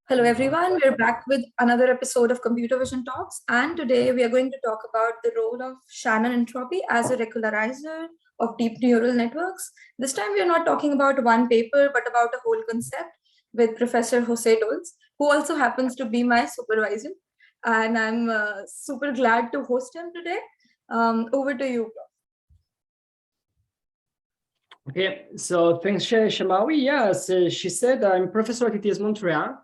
Hello, everyone. We're back with another episode of Computer Vision Talks. And today we are going to talk about the role of Shannon Entropy as a regularizer of deep neural networks. This time we are not talking about one paper, but about a whole concept with Professor Jose Dolz, who also happens to be my supervisor. And I'm super glad to host him today. Over to you, Prof. Okay, so thanks, Shamawi. Yes, she said I'm professor at TTS Montreal.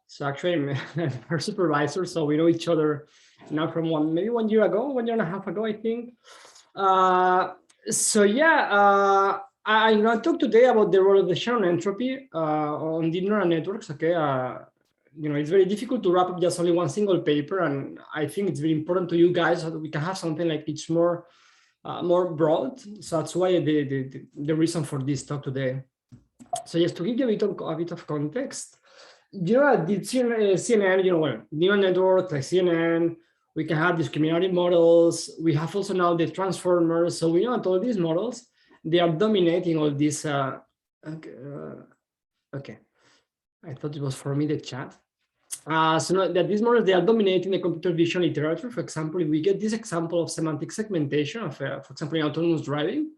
So actually, I'm her supervisor. So we know each other now from maybe 1 year ago, 1 year and a half ago, I think. So yeah, I'm going to talk today about the role of the Shannon entropy on deep neural networks. Okay, it's very difficult to wrap up just only one single paper, and I think it's very important to you guys so that we can have something like it's more broad. So that's why the reason for this talk today. So just to give you a bit of context, the CNN, well, neural network like CNN, we can have discriminatory models. We have also now the transformers. So we know that all these models, they are dominating all these. Okay, I thought it was for me the chat. So that these models, they are dominating the computer vision literature. For example, if we get this example of semantic segmentation of, for example, in autonomous driving,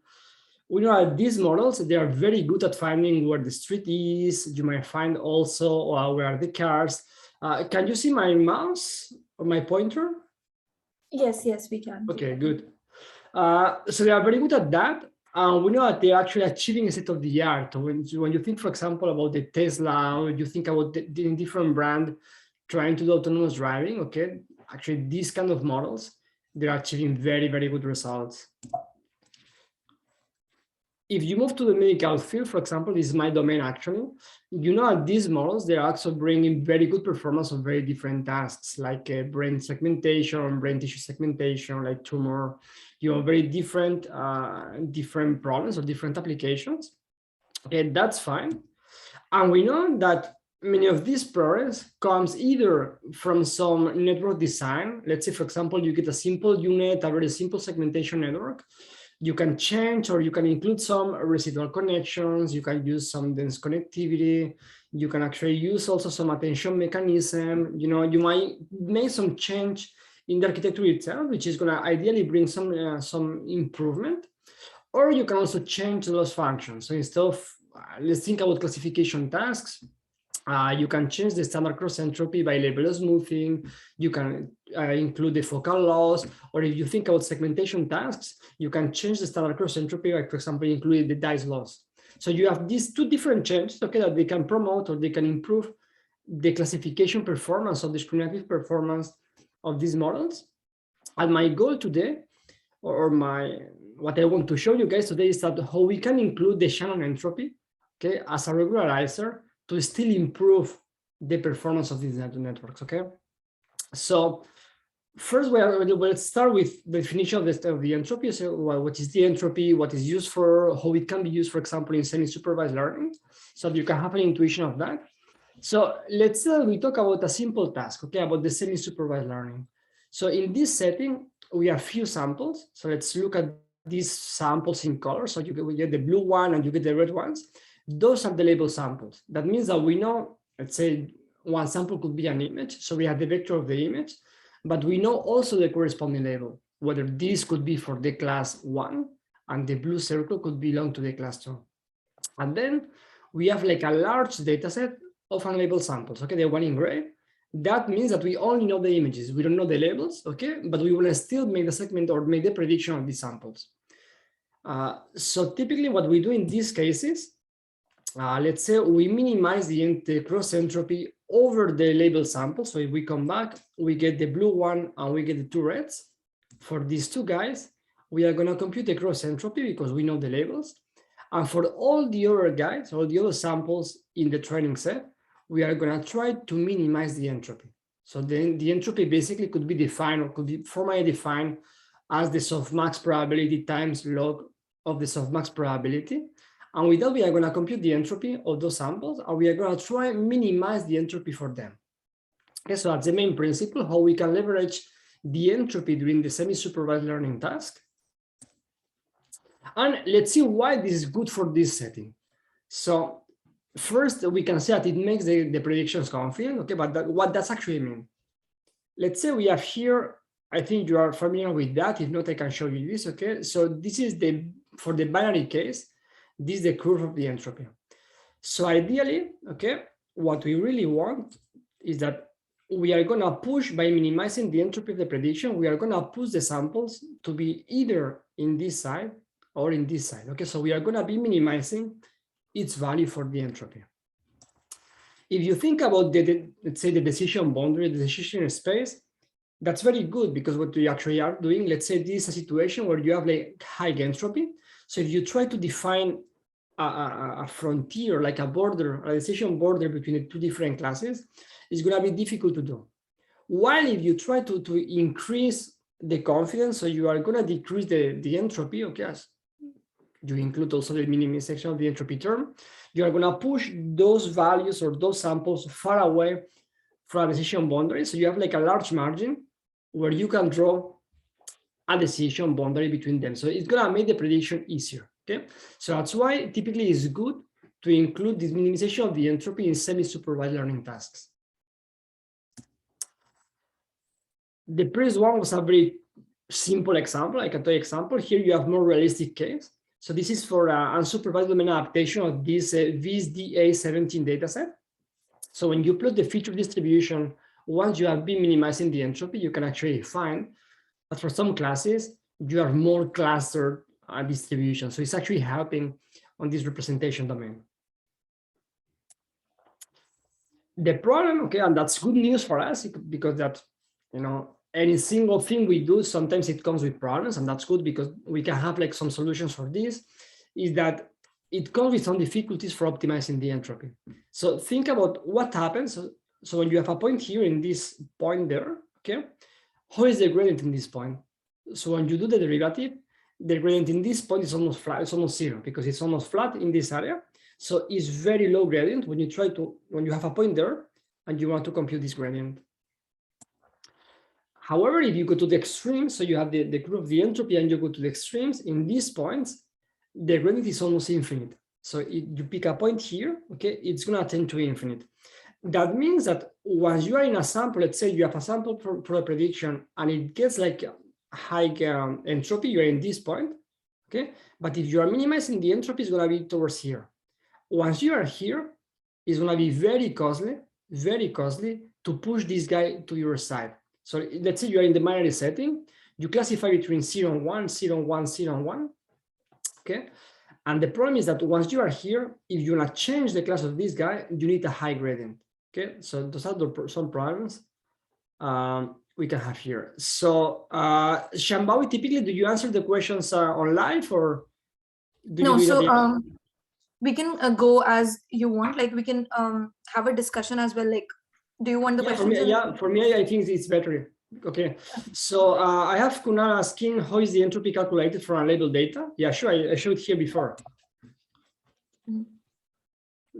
we know that these models, they are very good at finding where the street is. You might find also where are the cars. Can you see my mouse or my pointer? Yes, we can. Okay, good. So they are very good at that. We know that they're actually achieving a state of the art. When you think, for example, about the Tesla, or you think about the different brand trying to do autonomous driving, okay, actually these kind of models, they're achieving very, very good results. If you move to the medical field, for example, this is my domain actually, you know that these models, they're also bringing very good performance of very different tasks like brain segmentation, brain tissue segmentation, like tumor, very different problems or different applications. Okay, that's fine. And we know that many of these problems comes either from some network design. Let's say, for example, you get a simple unit, a very simple segmentation network. You can change or you can include some residual connections. You can use some dense connectivity. You can actually use also some attention mechanism. You might make some change in the architecture itself, which is going to ideally bring some improvement. Or you can also change the loss function. So instead of, let's think about classification tasks. You can change the standard cross entropy by label smoothing. You can include the focal loss, or if you think about segmentation tasks, you can change the standard cross entropy by, for example, including the dice loss. So you have these two different changes, okay, that they can promote or they can improve the classification performance or discriminative performance of these models. And my goal today, or what I want to show you guys today, is that how we can include the Shannon entropy, okay, as a regularizer to still improve the performance of these networks, okay? So first, we'll start with the definition of the entropy. So what is the entropy, what is used for, how it can be used, for example, in semi-supervised learning, so you can have an intuition of that. So let's say we talk about a simple task, okay, about the semi-supervised learning. So in this setting, we have few samples. So let's look at these samples in color. So you get the blue one and you get the red ones. Those are the label samples. That means that we know, let's say one sample could be an image. So we have the vector of the image, but we know also the corresponding label, whether this could be for the class 1 and the blue circle could belong to the class 2. And then we have like a large data set of unlabeled samples, okay, the one in gray. That means that we only know the images. We don't know the labels, okay, but we want to still make the segment or make the prediction of these samples. So typically what we do in these cases, let's say we minimize the cross entropy over the label sample. So if we come back, we get the blue one and we get the two reds. For these two guys, we are going to compute the cross entropy because we know the labels. And for all the other guys, all the other samples in the training set, we are going to try to minimize the entropy. So then the entropy basically could be defined or could be formally defined as the softmax probability times log of the softmax probability. And with that, we are going to compute the entropy of those samples, and we are going to try and minimize the entropy for them. Okay, so that's the main principle, how we can leverage the entropy during the semi-supervised learning task. And let's see why this is good for this setting. So first, we can say that it makes the predictions confident, okay, but what does actually mean? Let's say we have here, I think you are familiar with that. If not, I can show you this, okay? So this is for the binary case, this is the curve of the entropy. So ideally, okay, what we really want is that we are going to push, by minimizing the entropy of the prediction, we are going to push the samples to be either in this side or in this side, okay? So we are going to be minimizing its value for the entropy. If you think about let's say the decision boundary, the decision space, that's very good, because what we actually are doing, let's say this is a situation where you have like high entropy. So if you try to define a frontier, like a border, a decision border between the two different classes, it's going to be difficult to do. While if you try to increase the confidence, so you are going to decrease the entropy, okay, as you include also the minimization of the entropy term, you are going to push those values or those samples far away from a decision boundary. So you have like a large margin where you can draw a decision boundary between them. So it's going to make the prediction easier. Okay, so that's why typically it's good to include this minimization of the entropy in semi-supervised learning tasks. The previous one was a very simple example. I can tell you example. Here you have more realistic case. So this is for unsupervised domain adaptation of this VSDA17 dataset. So when you plot the feature distribution, once you have been minimizing the entropy, you can actually find that for some classes, you have more clustered distribution. So it's actually helping on this representation domain. The problem, okay, and that's good news for us, because that, you know, any single thing we do, sometimes it comes with problems, and that's good because we can have like some solutions for this, is that it comes with some difficulties for optimizing the entropy. So think about what happens. So when you have a point here in this point there, okay, how is the gradient in this point? So when you do the derivative, the gradient in this point is almost flat, it's almost zero, because it's almost flat in this area. So it's very low gradient when you have a point there and you want to compute this gradient. However, if you go to the extremes, so you have the curve of the entropy and you go to the extremes, in these points, the gradient is almost infinite. So you pick a point here, okay, it's going to tend to infinite. That means that once you are in a sample, let's say you have a sample for a prediction and it gets like high entropy, you're in this point, okay? But if you are minimizing the entropy, it's going to be towards here. Once you are here, it's going to be very costly to push this guy to your side. So let's say you are in the binary setting, you classify between 0 and 1, 0 and 1, 0 and 1, okay? And the problem is that once you are here, if you want to change the class of this guy, you need a high gradient, okay? So those are some problems we can have here. So Shambawi, typically, do you answer the questions on live, or do you so we can go as you want, like we can have a discussion as well, like do you want the questions? For me, I think it's better. Okay, so I have Kunal asking, how is the entropy calculated for unlabeled data? Yeah, sure, I showed here before.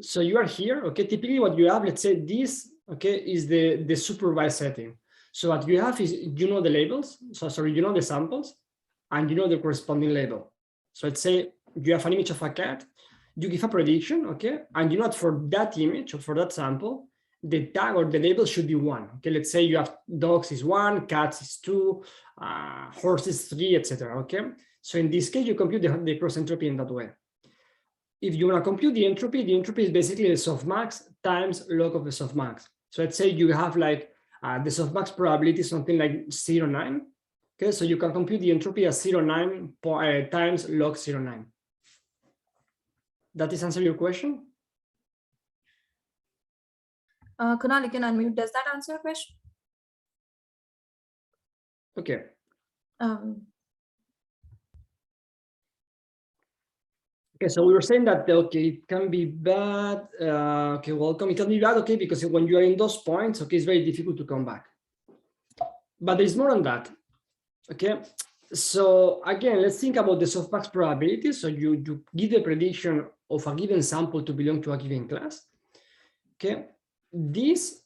So you are here, okay, typically what you have, let's say this, okay, is the supervised setting. So what you have is, you know the labels, you know the samples, and you know the corresponding label. So let's say you have an image of a cat, you give a prediction, okay, and you know that for that image or for that sample, the tag or the label should be 1. Okay, let's say you have dogs is 1, cats is 2, horses 3, etc. Okay, so in this case, you compute the cross entropy in that way. If you want to compute the entropy is basically the softmax times log of the softmax. So let's say you have like the softmax probability is something like 0.9. Okay, so you can compute the entropy as 0.9 times log 0.9. Does this answer your question? Kunal, you can unmute. Does that answer your question? Okay. Okay, so we were saying that, okay, it can be bad. Okay, welcome. It can be bad, okay, because when you are in those points, okay, it's very difficult to come back. But there's more than that. Okay, so again, let's think about the softbox probability. So you give the prediction of a given sample to belong to a given class. Okay, this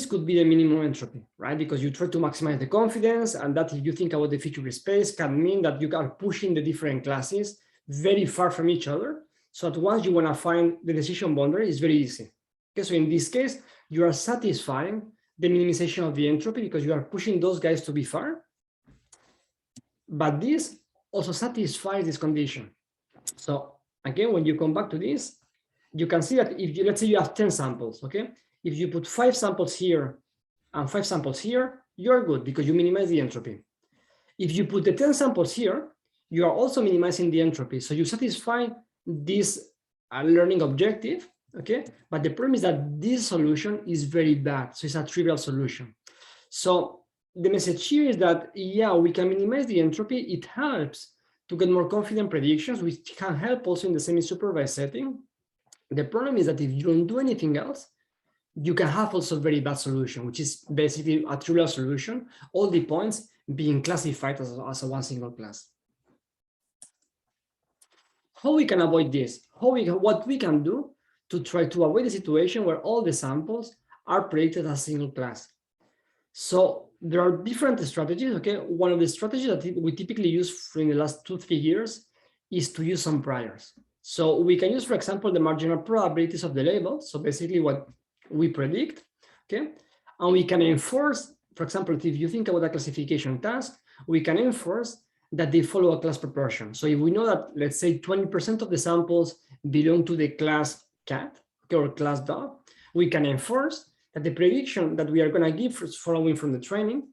could be the minimum entropy, right? Because you try to maximize the confidence, and that, if you think about the feature space, can mean that you are pushing the different classes very far from each other. So that once you want to find the decision boundary, it's very easy. Okay, so in this case, you are satisfying the minimization of the entropy because you are pushing those guys to be far. But this also satisfies this condition. So again, when you come back to this, you can see that if you, let's say you have 10 samples, okay? If you put 5 samples here and 5 samples here, you're good because you minimize the entropy. If you put the 10 samples here, you are also minimizing the entropy. So you satisfy this learning objective, okay? But the problem is that this solution is very bad. So it's a trivial solution. So the message here is that, yeah, we can minimize the entropy. It helps to get more confident predictions, which can help also in the semi-supervised setting. The problem is that if you don't do anything else, you can have also a very bad solution, which is basically a trivial solution, all the points being classified as a one single class. How we can avoid this? What we can do to try to avoid the situation where all the samples are predicted as a single class. So there are different strategies, okay? One of the strategies that we typically use in the last 2-3 years is to use some priors. So we can use, for example, the marginal probabilities of the labels. So basically what we predict, okay? And we can enforce, for example, if you think about a classification task, we can enforce that they follow a class proportion. So if we know that, let's say 20% of the samples belong to the class cat, okay, or class dog, we can enforce that the prediction that we are going to give following from the training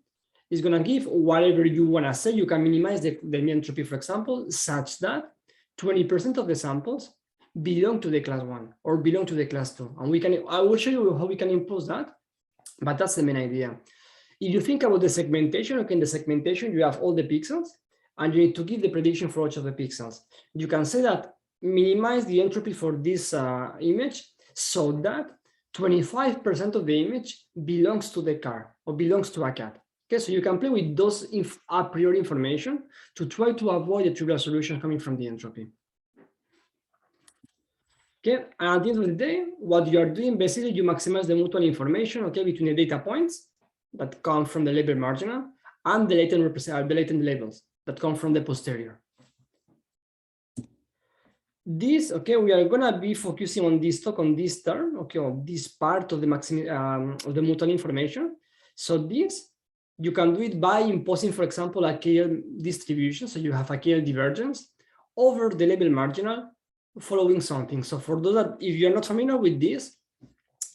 is going to give whatever you want to say. You can minimize the entropy, for example, such that 20% of the samples belong to the class 1 or belong to the class 2. And I will show you how we can impose that, but that's the main idea. If you think about the segmentation, okay, in the segmentation, you have all the pixels and you need to give the prediction for each of the pixels. You can say that minimize the entropy for this image so that 25% of the image belongs to the car or belongs to a cat. Okay, so you can play with those a priori information to try to avoid the trivial solution coming from the entropy. Okay, and at the end of the day, what you are doing, basically, you maximize the mutual information, okay, between the data points that come from the label marginal and the latent labels that come from the posterior. This, okay, we are gonna be focusing on this talk on this term, okay, on this part of the mutual information. So this, you can do it by imposing, for example, a KL distribution. So you have a KL divergence over the label marginal following something. So for those that, if you're not familiar with this,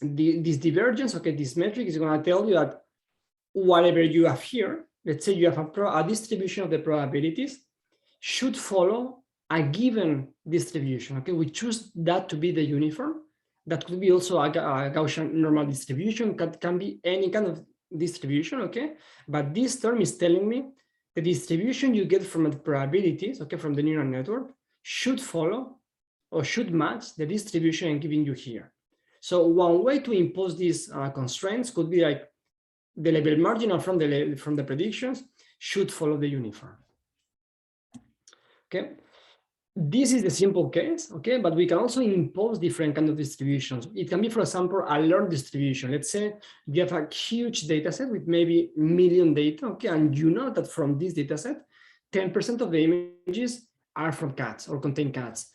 this divergence, okay, this metric is gonna tell you that whatever you have here, let's say you have a distribution of the probabilities, should follow a given distribution. Okay, we choose that to be the uniform. That could be also a Gaussian normal distribution. That can be any kind of distribution. Okay, but this term is telling me the distribution you get from the probabilities, okay, from the neural network, should follow or should match the distribution I'm giving you here. So one way to impose these constraints could be like the label marginal from the predictions should follow the uniform. Okay, this is the simple case, okay, but we can also impose different kind of distributions. It can be, for example, a learned distribution. Let's say you have a huge data set with maybe million data, okay, and you know that from this data set, 10% of the images are from cats or contain cats.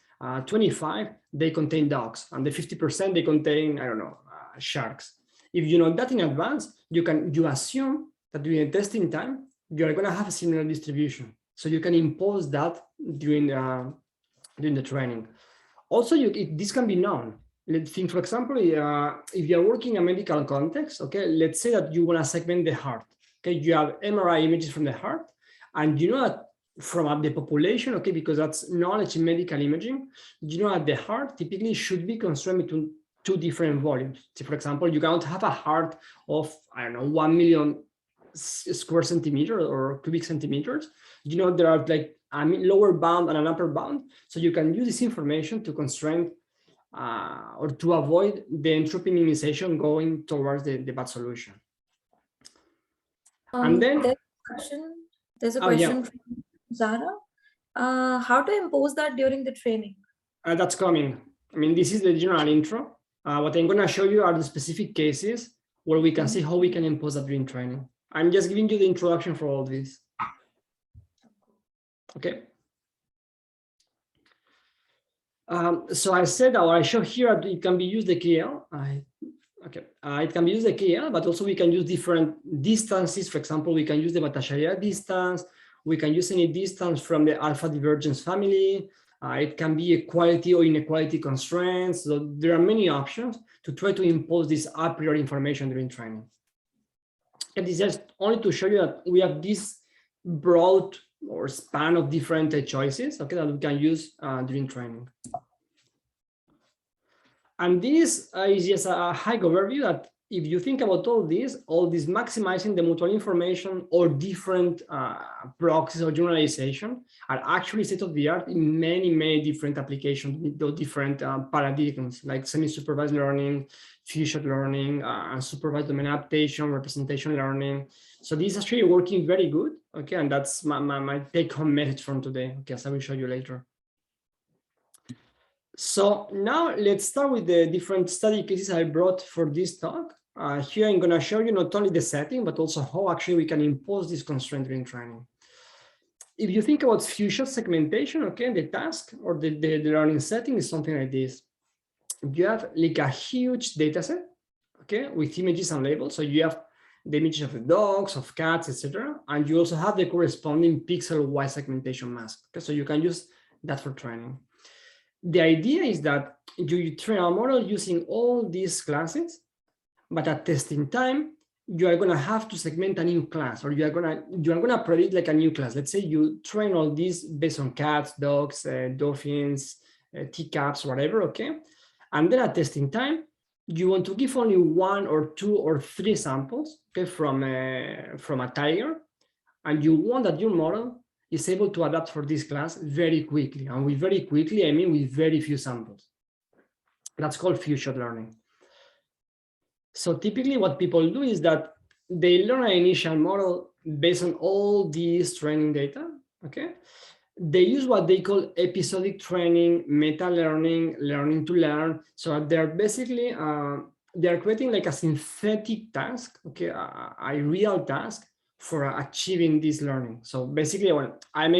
25, they contain dogs, and the 50% they contain, I don't know, sharks. If you know that in advance, you assume that during the testing time, you are going to have a similar distribution. So you can impose that during the training. Also, this can be known. Let's think, for example, if you're working in a medical context, okay, let's say that you want to segment the heart. Okay, you have MRI images from the heart, and you know that from the population, okay, because that's knowledge in medical imaging, you know that the heart typically should be constrained between 2 different volumes. So for example, you cannot have a heart of, I don't know, 1 million square centimeters or cubic centimeters. You know, there are like a lower bound and an upper bound. So you can use this information to constrain or to avoid the entropy minimization going towards the bad solution. And then there's a question from Zara. How to impose that during the training? That's coming. I mean, this is the general intro. What I'm going to show you are the specific cases where we can see how we can impose that during training. I'm just giving you the introduction for all this. Okay. So I said, or I show here, it can be used the KL. It can be used the KL, but also we can use different distances. For example, we can use the Bhattacharya distance. We can use any distance from the alpha divergence family. It can be equality or inequality constraints. So there are many options to try to impose this a priori information during training. It is just only to show you that we have this broad or span of different choices, okay, that we can use during training. And this is just a high overview that if you think about all this maximizing the mutual information or different proxies or generalization are actually state of the art in many different applications with those different paradigms like semi-supervised learning, feature learning, unsupervised domain adaptation, representation learning. So this is actually working very good. Okay, and that's my take-home message from today. Okay, so I will show you later. So now let's start with the different study cases I brought for this talk. Here I'm going to show you not only the setting, but also how actually we can impose this constraint during training. If you think about future segmentation, okay, the task or the learning setting is something like this. You have like a huge data set, okay, with images and labels. So you have the images of the dogs, of cats, etc. And you also have the corresponding pixel-wise segmentation mask. Okay, so you can use that for training. The idea is that you train a model using all these classes, but at testing time, you are going to have to segment a new class, or you are going to predict like a new class. Let's say you train all these based on cats, dogs, dolphins, teacups, whatever, okay? And then at testing time, you want to give only 1 or 2 or 3 samples, okay, from a tiger, and you want that your model is able to adapt for this class very quickly. And with very quickly, I mean with very few samples. That's called future learning. So typically what people do is that they learn an initial model based on all these training data, okay? They use what they call episodic training, meta learning, learning to learn. So they're basically, they're creating like a synthetic task, okay, a real task for achieving this learning. So basically I'm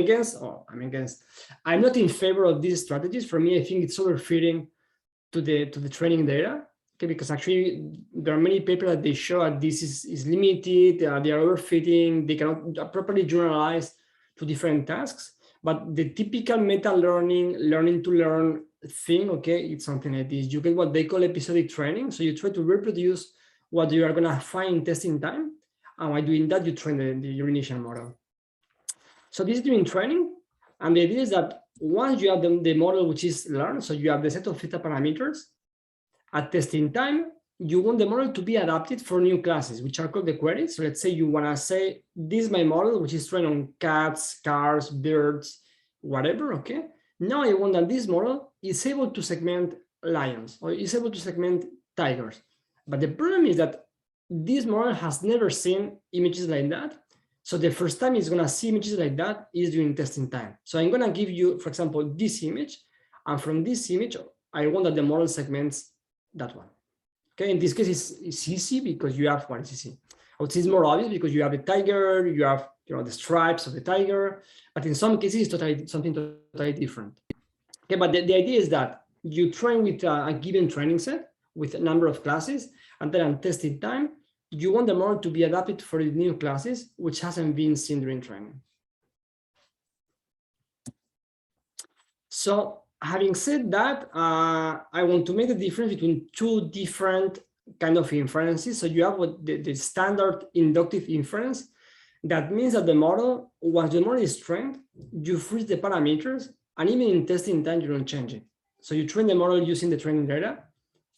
not in favor of these strategies. For me, I think it's overfitting to the training data. Okay, because actually there are many papers that they show that this is limited, they are overfitting, they cannot properly generalize to different tasks. But the typical meta learning, learning to learn thing, okay, it's something like this. You get what they call episodic training. So you try to reproduce what you are going to find in testing time. And by doing that, you train your initial model. So this is during training. And the idea is that once you have the model which is learned, so you have the set of theta parameters, at testing time, you want the model to be adapted for new classes, which are called the queries. So let's say you want to say, this is my model, which is trained on cats, cars, birds, whatever, okay? Now I want that this model is able to segment lions or is able to segment tigers. But the problem is that this model has never seen images like that. So the first time it's going to see images like that is during testing time. So I'm going to give you, for example, this image. And from this image, I want that the model segments that one. Okay, in this case, it's easy because you have one easy. I would say it's more obvious because you have a tiger, you have the stripes of the tiger, but in some cases, it's something totally different. Okay, but the idea is that you train with a given training set with a number of classes, and then at testing time, you want the model to be adapted for the new classes, which hasn't been seen during training. So having said that, I want to make the difference between 2 different kind of inferences. So you have what the standard inductive inference. That means that the model, once the model is trained, you freeze the parameters, and even in testing time, you don't change it. So you train the model using the training data,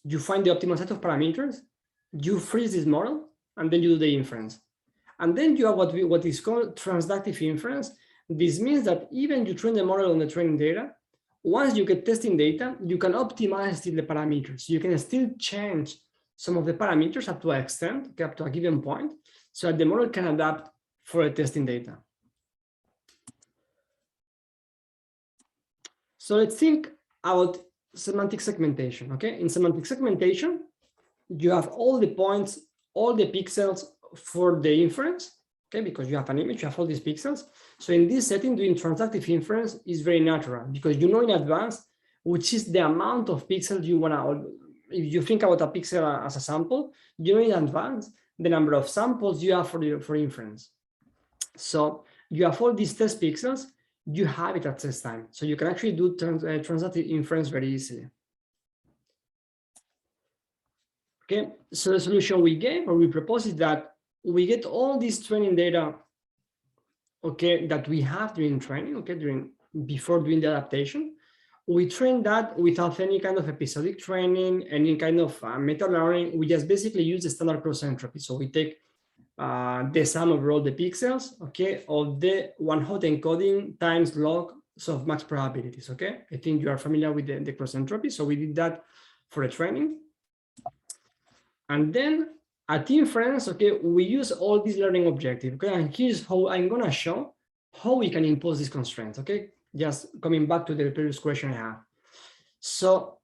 you find the optimal set of parameters, you freeze this model, and then you do the inference. And then you have what is called transductive inference. This means that even you train the model on the training data, once you get testing data, you can optimize the parameters. You can still change some of the parameters up to an extent, okay, up to a given point, so that the model can adapt for the testing data. So let's think about semantic segmentation, okay? In semantic segmentation, you have all the points, all the pixels for the inference, okay? Because you have an image, you have all these pixels. So in this setting, doing transductive inference is very natural because you know in advance which is the amount of pixels you want to, if you think about a pixel as a sample, you know in advance the number of samples you have for inference. So you have all these test pixels, you have it at test time. So you can actually do translative inference very easily. Okay, so the solution we gave or we propose is that we get all this training data, okay, that we have during training, okay, before doing the adaptation. We train that without any kind of episodic training, any kind of meta-learning. We just basically use the standard cross entropy. So we take the sum of all the pixels, okay, of the one-hot encoding times log softmax probabilities, okay? I think you are familiar with the cross entropy. So we did that for the training. And then at inference, okay, we use all these learning objectives, okay? And here's how I'm gonna show how we can impose these constraints, okay? Just coming back to the previous question I have. So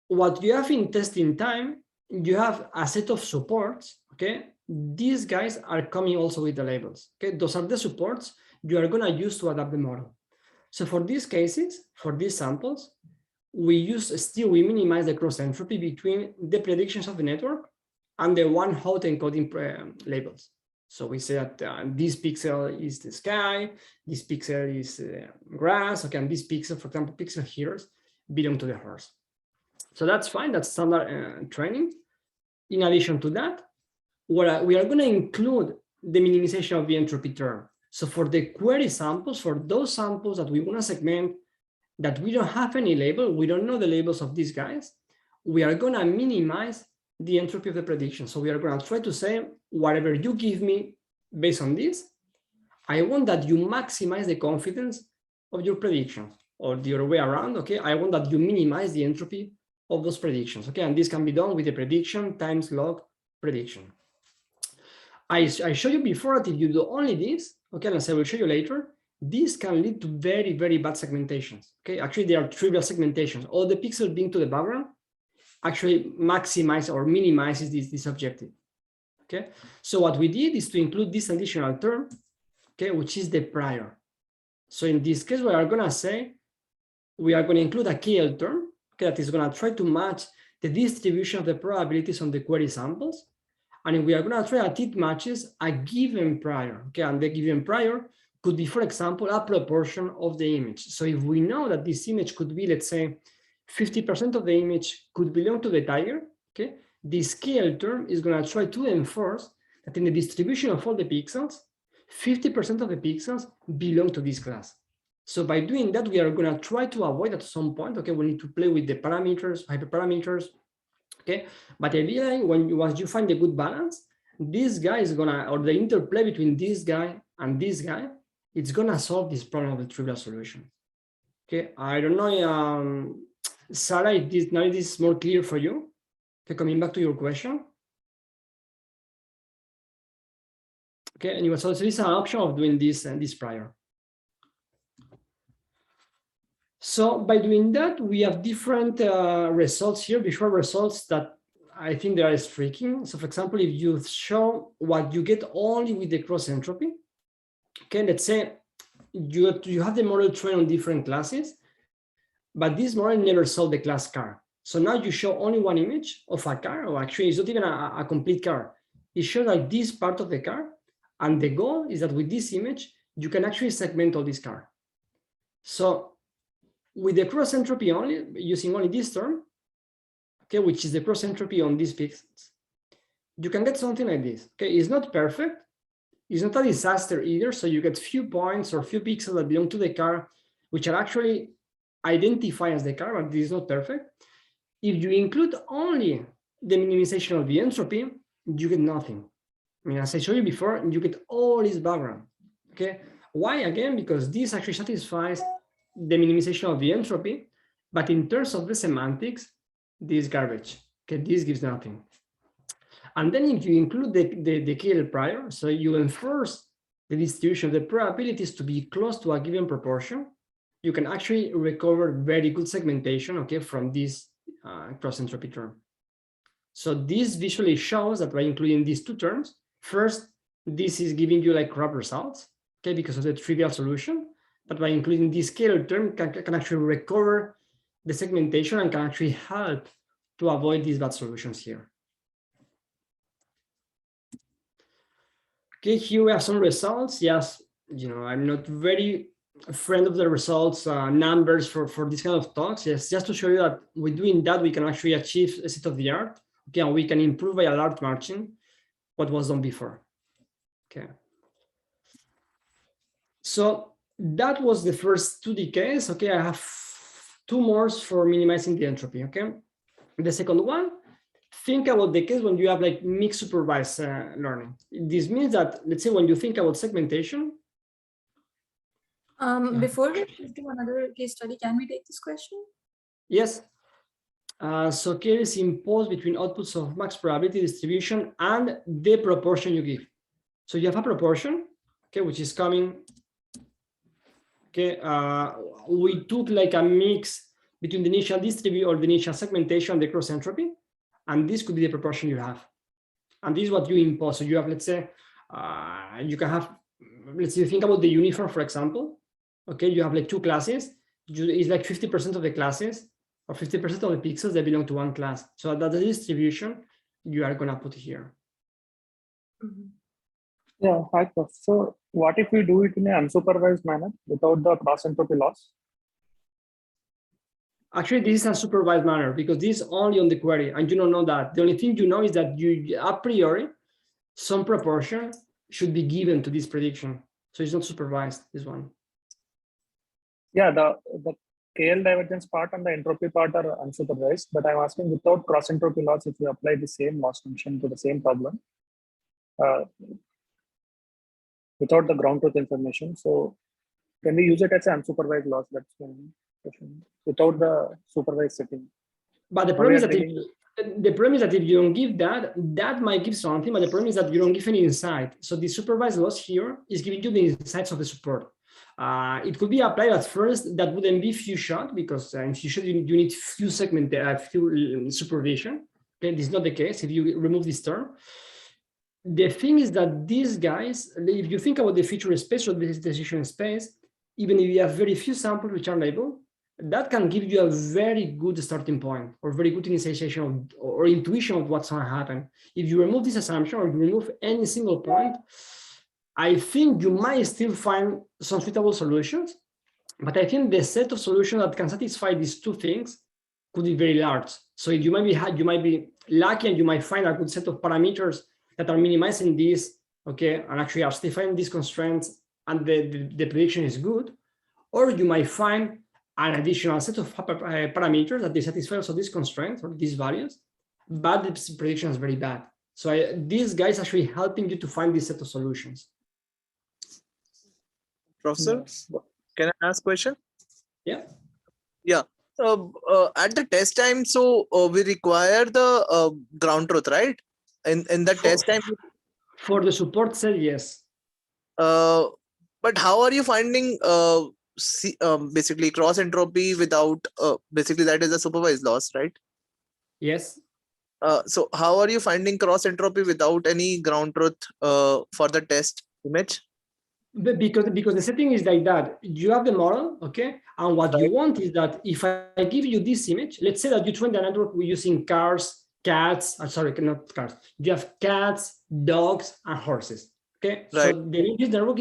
what you have in testing time, you have a set of supports, okay? These guys are coming also with the labels, okay? Those are the supports you are gonna use to adapt the model. So for these cases, for these samples, we minimize the cross entropy between the predictions of the network and the one-hot encoding labels. So we say that this pixel is the sky, this pixel is grass, okay, and this pixel, for example, pixel here belong to the horse. So that's fine, that's standard training. In addition to that, we are going to include the minimization of the entropy term. So for the query samples, for those samples that we want to segment, that we don't have any label, we don't know the labels of these guys, we are going to minimize the entropy of the prediction. So we are going to try to say, whatever you give me based on this, I want that you maximize the confidence of your predictions, or the other way around, okay? I want that you minimize the entropy of those predictions, okay? And this can be done with the prediction times log prediction. I showed you before that if you do only this, okay, and as I will show you later, this can lead to very, very bad segmentations, okay? Actually, they are trivial segmentations. All the pixels being to the background actually maximize or minimizes this objective, okay? So what we did is to include this additional term, okay, which is the prior. So in this case, we are gonna say, we are gonna include a KL term, okay, that is gonna try to match the distribution of the probabilities on the query samples. And we are gonna try that it matches a given prior, okay? And the given prior could be, for example, a proportion of the image. So if we know that this image could be, let's say, 50% of the image could belong to the tiger, okay? This KL term is gonna try to enforce that in the distribution of all the pixels, 50% of the pixels belong to this class. So by doing that, we are gonna try to avoid at some point, okay, we need to play with the parameters, hyperparameters, okay? But ideally, once you find a good balance, this guy is gonna, or the interplay between this guy and this guy, it's gonna solve this problem of the trivial solution. Okay, I don't know, Sarah, if this is more clear for you. Okay, coming back to your question. Okay, anyway, so this is an option of doing this and this prior. So by doing that, we have different results here, visual results that I think they are striking. So for example, if you show what you get only with the cross entropy, okay, let's say you have the model trained on different classes, but this model never saw the class car. So now you show only one image of a car, or actually it's not even a complete car. It shows like this part of the car. And the goal is that with this image, you can actually segment all this car. So with the cross entropy only, using only this term, okay, which is the cross entropy on these pixels, you can get something like this. Okay, it's not perfect. It's not a disaster either. So you get few points or few pixels that belong to the car, which are actually identified as the car, but this is not perfect. If you include only the minimization of the entropy, you get nothing. I mean, as I showed you before, you get all this background, okay? Why? Again, because this actually satisfies the minimization of the entropy, but in terms of the semantics, this is garbage, okay? This gives nothing. And then if you include the KL prior, so you enforce the distribution of the probabilities to be close to a given proportion, you can actually recover very good segmentation, okay, from this cross entropy term. So this visually shows that by including these two terms, first, this is giving you like crop results, okay, because of the trivial solution. But by including this scalar term, can actually recover the segmentation and can actually help to avoid these bad solutions here. Okay, here we have some results. Yes, I'm not very a friend of the results numbers for this kind of talks. Yes, just to show you that with doing that, we can actually achieve a state of the art. Okay, and we can improve by a large margin what was done before. Okay. So that was the first 2D case. Okay, I have 2 more for minimizing the entropy. Okay, the second one, think about the case when you have like mixed supervised learning. This means that, let's say, when you think about segmentation. Before we move to another case study, can we take this question? Yes. So here is imposed between outputs of max probability distribution and the proportion you give. So you have a proportion, okay, which is coming. Okay, we took like a mix between the initial distribution or the initial segmentation, the cross entropy, and this could be the proportion you have. And this is what you impose. So you have, let's say, you can have, let's say, you think about the uniform, for example. Okay, you have like 2 classes. It's like 50% of the classes or 50% of the pixels that belong to one class. So that's the distribution you are gonna put here. Mm-hmm. Yeah, hi, Prof. So what if we do it in an unsupervised manner without the cross entropy loss? Actually, this is a supervised manner because this is only on the query, and you don't know that. The only thing you know is that you, a priori, some proportion should be given to this prediction. So it's not supervised, this one. Yeah, the KL divergence part and the entropy part are unsupervised, but I'm asking without cross entropy loss, if you apply the same loss function to the same problem, without the ground truth information. So can we use it as an unsupervised loss? That's one question. Without the supervised setting. But the problem is that if you don't give that, that might give something, but the problem is that you don't give any insight. So the supervised loss here is giving you the insights of the support. It could be applied at first. That wouldn't be few shot because in few shot you need few few supervision. Okay, this is not the case if you remove this term. The thing is that these guys, if you think about the feature space or the decision space, even if you have very few samples which are labeled, that can give you a very good starting point or very good initiation or intuition of what's going to happen. If you remove this assumption or you remove any single point, I think you might still find some suitable solutions, but I think the set of solutions that can satisfy these 2 things could be very large. So you might be lucky and you might find a good set of parameters that are minimizing this, okay, and actually are satisfying these constraints, and the prediction is good, or you might find an additional set of parameters that they satisfy also these constraints or these values, but the prediction is very bad. So these guys actually helping you to find this set of solutions. Professor, can I ask a question? Yeah. Yeah. At the test time, so we require the ground truth, right? In the test time. For the support set, yes. But how are you finding basically cross entropy without basically that is a supervised loss, right? Yes. So how are you finding cross entropy without any ground truth for the test image? Because the setting is like that. You have the model, okay, and what you want is that if I give you this image, let's say that you train the network using cars, cats. Sorry, not cars. You have cats, dogs, and horses. Okay, right. So this network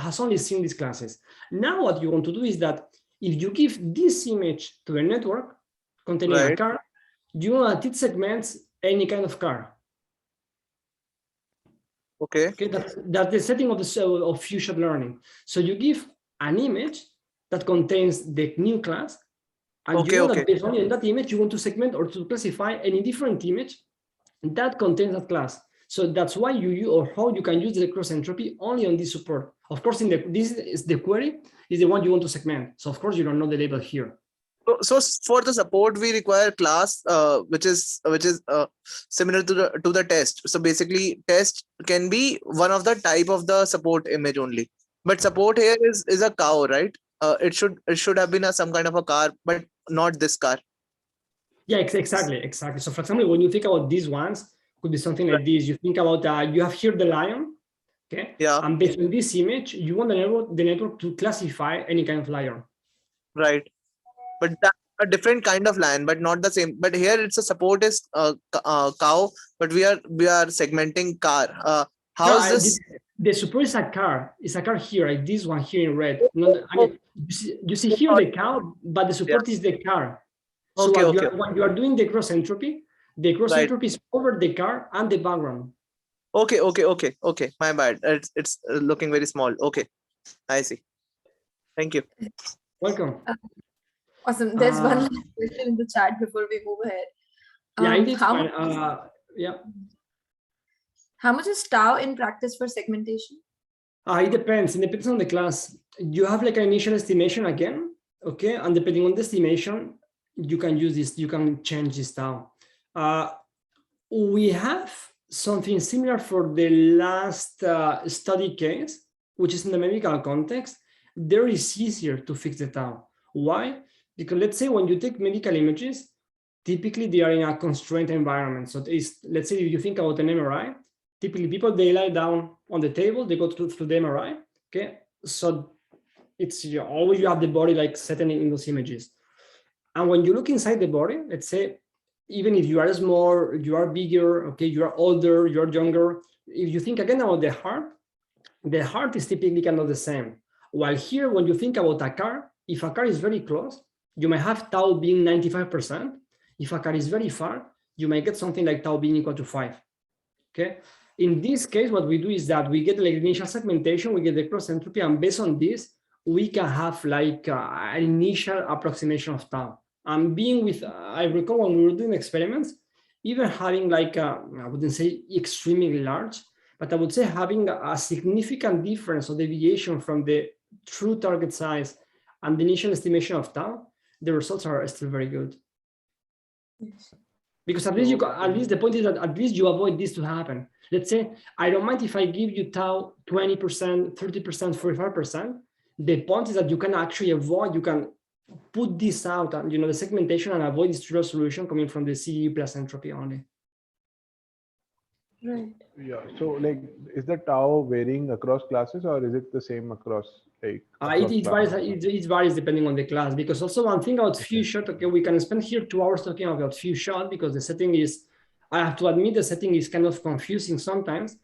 has only seen these classes. Now what you want to do is that if you give this image to the network containing a car, you want that it segments any kind of car. Okay. Okay, that's the setting of few-shot learning. So you give an image that contains the new class, and you know that based only on that image, you want to segment or to classify any different image that contains that class. So that's why how you can use the cross entropy only on this support. Of course, this is the query is the one you want to segment. So of course you don't know the label here. So for the support, we require class which is similar to the test. So basically, test can be one of the type of the support image only. But support here is a cow, right? It should have been some kind of a car, but not this car. Yeah, exactly. So for example, when you think about these ones, could be something like this. You think about you have here the lion, okay? Yeah. And based on this image, you want the network to classify any kind of lion. Right. But a different kind of lion, but not the same. But here it's a support is cow, but we are segmenting car. How No, is this? the support is a car. It's a car here, like this one here in red. No, I mean, you see here the cow, but the support is the car. So Okay, when you are doing the cross entropy, the cross entropy is over the car and the background. Okay. My bad. It's looking very small. Okay, I see. Thank you. Welcome. Awesome. There's one last question in the chat before we move ahead. Yeah, indeed. Yeah. How much is tau in practice for segmentation? It depends. It depends on the class. You have like an initial estimation again, okay? And depending on the estimation, you can use this. You can change this tau. We have something similar for the last study case, which is in the medical context. There is easier to fix the tau. Why? Because let's say when you take medical images, typically they are in a constrained environment. So let's say if you think about an MRI, typically people, they lie down on the table, they go to the MRI, okay? So it's always you have the body like setting in those images. And when you look inside the body, let's say, even if you are small, you are bigger, okay, you are older, you are younger, if you think again about the heart is typically kind of the same. While here, when you think about a car, if a car is very close, you might have tau being 95%. If a car is very far, you might get something like tau being equal to 5, okay? In this case, what we do is that we get like initial segmentation, we get the cross entropy, and based on this, we can have like an initial approximation of tau. And being with, I recall when we were doing experiments, even having like, I wouldn't say extremely large, but I would say having a significant difference or deviation from the true target size and the initial estimation of tau, the results are still very good. Yes. Because at least the point is that at least you avoid this to happen. Let's say, I don't mind if I give you tau 20%, 30%, 45%. The point is that you can actually avoid, you can put this out and, the segmentation and avoid this true resolution coming from the CE plus entropy only. Right. Yeah. So like, is the tau varying across classes or is it the same across like? It varies depending on the class, because also one thing about few shot, okay, we can spend here 2 hours talking about few shot because the setting is, I have to admit the setting is kind of confusing sometimes.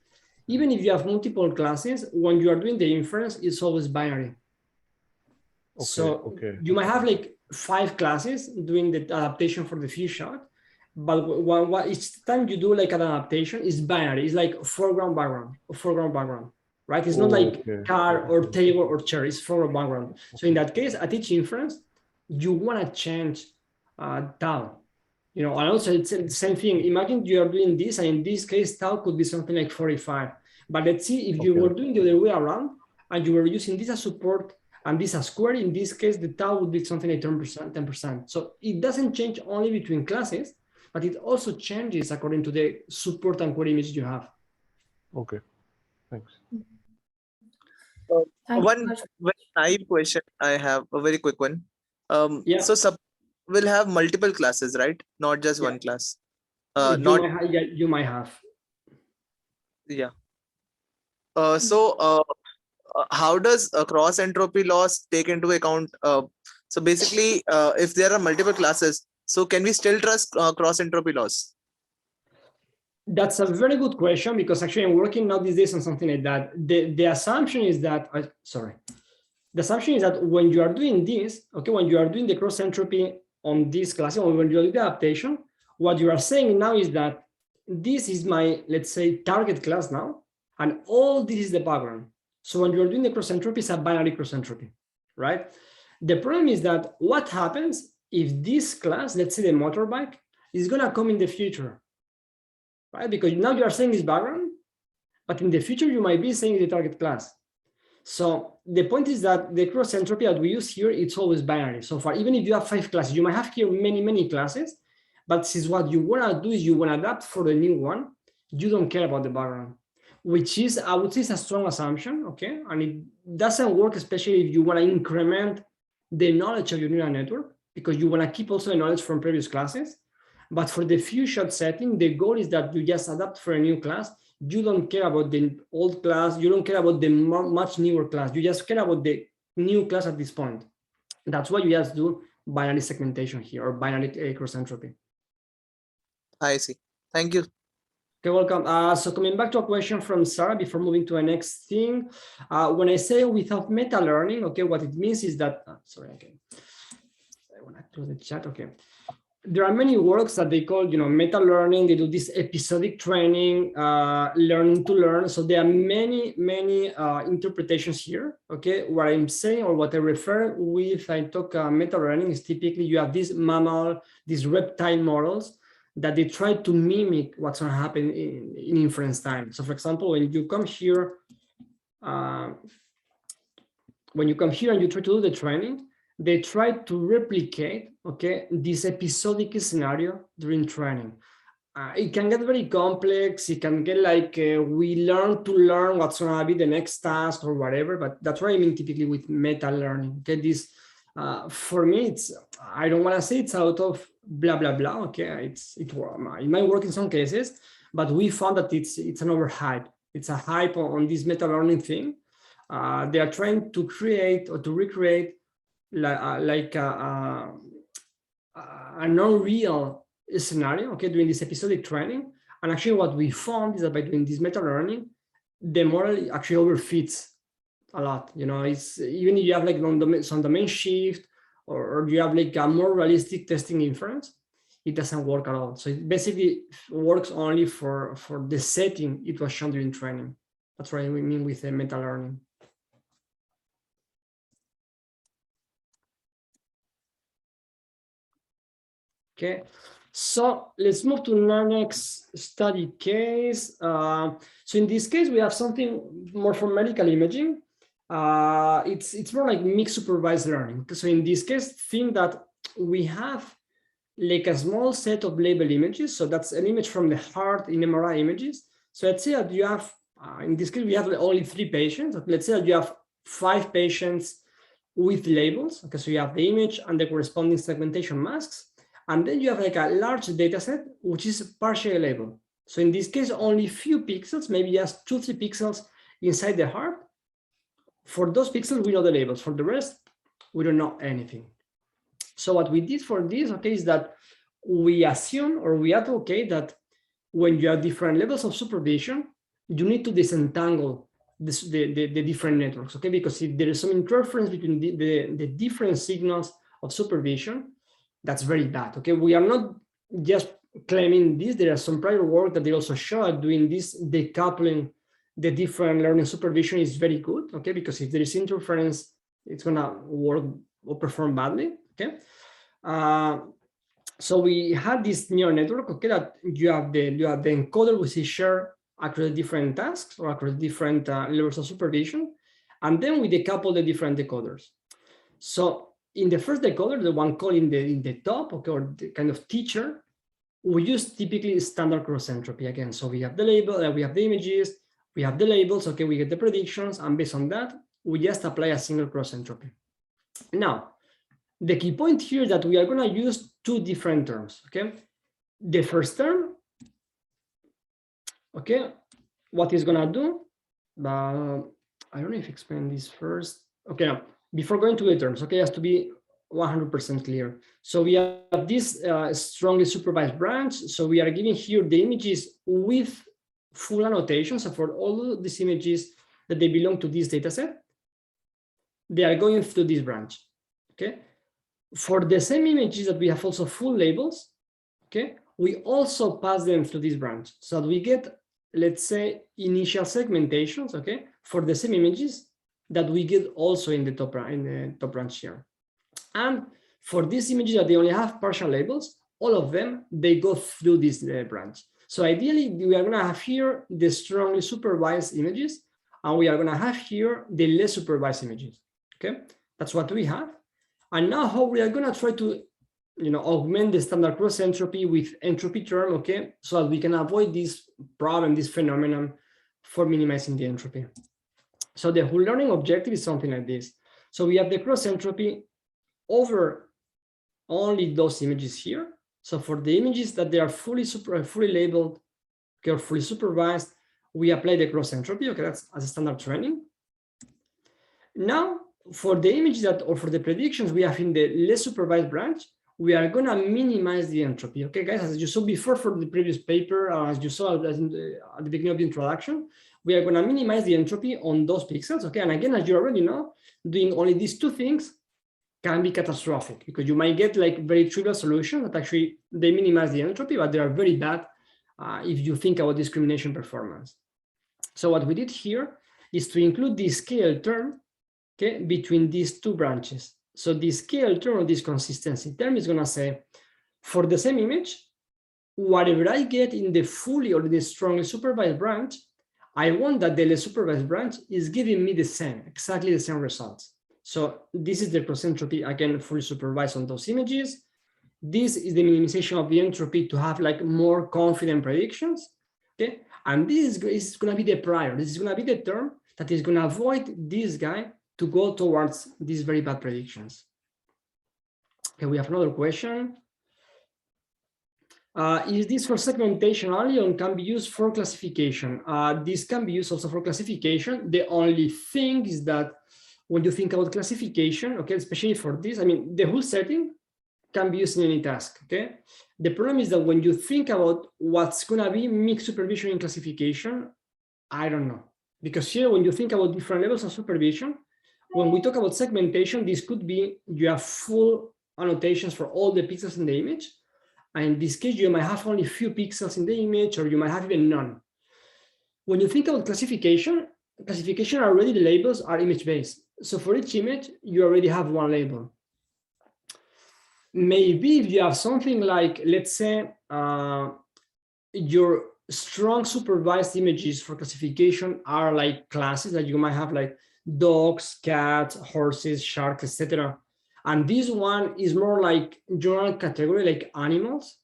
Even if you have multiple classes, when you are doing the inference, it's always binary. Okay, so you might have like 5 classes doing the adaptation for the few shot, but each time you do like an adaptation, it's binary. It's like foreground, background, right? It's not like car or table or chair, it's foreground, background. So in that case, at each inference, you want to change tau. And also it's the same thing. Imagine you are doing this, and in this case, tau could be something like 45. But let's see if you were doing the other way around, and you were using this as support and this as query. In this case, the tau would be something like 10%. So it doesn't change only between classes, but it also changes according to the support and query image you have. Okay, thanks. One very naive question I have, a very quick one. So we'll have multiple classes, right? Not just one class. You might have. Yeah. So how does cross entropy loss take into account? So basically, if there are multiple classes, so can we still trust cross entropy loss? That's a very good question, because actually I'm working now these days on something like that. The assumption is that, the assumption is that when you are doing this, okay, when you are doing the cross entropy on this class, or when you are doing the adaptation, what you are saying now is that this is my, let's say, target class now, and all this is the background. So when you're doing the cross entropy, it's a binary cross entropy, right? The problem is that what happens if this class, let's say the motorbike, is going to come in the future, right? Because now you are saying this background, but in the future, you might be saying the target class. So the point is that the cross entropy that we use here, it's always binary so far. Even if you have 5 classes, you might have here many classes, but since what you want to do is you want to adapt for the new one, you don't care about the background, which is, I would say, is a strong assumption, okay? And it doesn't work, especially if you want to increment the knowledge of your neural network, because you want to keep also the knowledge from previous classes. But for the few shot setting, the goal is that you just adapt for a new class. You don't care about the old class. You don't care about the much newer class. You just care about the new class at this point. That's why you just do binary segmentation here, or binary cross entropy. I see. Thank you. Okay, welcome. So coming back to a question from Sarah before moving to the next thing, when I say without meta learning, okay, what it means is that, sorry, okay, I want to close the chat, okay. There are many works that they call, meta learning. They do this episodic training, learning to learn. So there are many interpretations here. Okay, what I'm saying or what I refer with, I talk meta learning is typically you have these mammal, these reptile models that they try to mimic what's going to happen in inference time. So, for example, when you come here, and you try to do the training, they try to replicate, okay, this episodic scenario during training. It can get very complex. It can get like we learn to learn what's going to be the next task or whatever. But that's what I mean typically with meta learning. Okay, this for me, it's, I don't want to say it's out of blah blah blah. Okay, it might work in some cases, but we found that it's an overhype. It's a hype on this meta learning thing. They are trying to create or to recreate like a non-real scenario, okay, during this episodic training. And actually what we found is that by doing this meta learning, the model actually overfits a lot. It's even if you have like some domain shift or you have like a more realistic testing inference, it doesn't work at all. So it basically works only for the setting it was shown during training. That's what we mean with the meta learning. Okay, so let's move to the next study case. So in this case, we have something more for medical imaging. It's more like mixed supervised learning. So in this case, think that we have like a small set of labeled images. So that's an image from the heart in MRI images. So let's say that you have, in this case, we have only 3 patients. Let's say that you have 5 patients with labels. Okay, so you have the image and the corresponding segmentation masks. And then you have like a large data set, which is partially labeled. So in this case, only few pixels, maybe just 2-3 pixels inside the heart. For those pixels, we know the labels. For the rest, we don't know anything. So what we did for this, okay, is that we assume or we advocate that when you have different levels of supervision, you need to disentangle the different networks, okay? Because if there is some interference between the different signals of supervision, that's very bad, okay? We are not just claiming this. There are some prior work that they also show doing this decoupling the different learning supervision is very good, okay? Because if there is interference, it's gonna work or perform badly, okay? So we had this neural network, okay, that you have the encoder which is shared across different tasks or across different levels of supervision, and then we decouple the different decoders. So in the first decoder, the one called in the top, okay, or the kind of teacher, we use typically standard cross entropy again. So we have the label, we have the images, we have the labels, okay, we get the predictions, and based on that, we just apply a single cross entropy. Now, the key point here is that we are going to use 2 different terms, okay? The first term, okay, what it's going to do, I don't know if I explain this first. Okay, now, before going to the terms, okay, it has to be 100% clear. So we have this strongly supervised branch. So we are giving here the images with full annotation. So for all these images that they belong to this data set, they are going through this branch, okay? For the same images that we have also full labels, okay, we also pass them through this branch. So that we get, let's say, initial segmentations, okay, for the same images that we get also in the top branch here. And for these images that they only have partial labels, all of them, they go through this branch. So ideally, we are going to have here the strongly supervised images, and we are going to have here the less supervised images. Okay, that's what we have. And now how we are going to try to, augment the standard cross entropy with entropy term, okay, so that we can avoid this problem, this phenomenon for minimizing the entropy. So the whole learning objective is something like this. So we have the cross entropy over only those images here. So for the images that they are fully labeled, okay, or fully supervised, we apply the cross entropy, okay, that's as a standard training. Now, for the images that, or for the predictions we have in the less supervised branch, we are going to minimize the entropy. Okay, guys, as you saw before for the previous paper, as you saw at the beginning of the introduction, we are going to minimize the entropy on those pixels. Okay, and again, as you already know, doing only these two things can be catastrophic because you might get like very trivial solutions that actually they minimize the entropy, but they are very bad if you think about discrimination performance. So what we did here is to include the scale term, okay, between these two branches. So the scale term or this consistency term is going to say, for the same image, whatever I get in the fully or the strongly supervised branch, I want that the less supervised branch is giving me the same, exactly the same results. So this is the cross entropy, again, fully supervised on those images. This is the minimization of the entropy to have like more confident predictions. Okay, and this is going to be the prior. This is going to be the term that is going to avoid this guy to go towards these very bad predictions. Okay, we have another question. Is this for segmentation only or can be used for classification? This can be used also for classification. The only thing is that when you think about classification, okay, especially for this, I mean, the whole setting can be used in any task, okay? The problem is that when you think about what's gonna be mixed supervision in classification, I don't know. Because here, when you think about different levels of supervision, when we talk about segmentation, this could be you have full annotations for all the pixels in the image. And in this case, you might have only a few pixels in the image, or you might have even none. When you think about classification already the labels are image-based. So for each image, you already have one label. Maybe if you have something like, let's say, your strong supervised images for classification are like classes that you might have like dogs, cats, horses, sharks, etc. And this one is more like general category, like animals.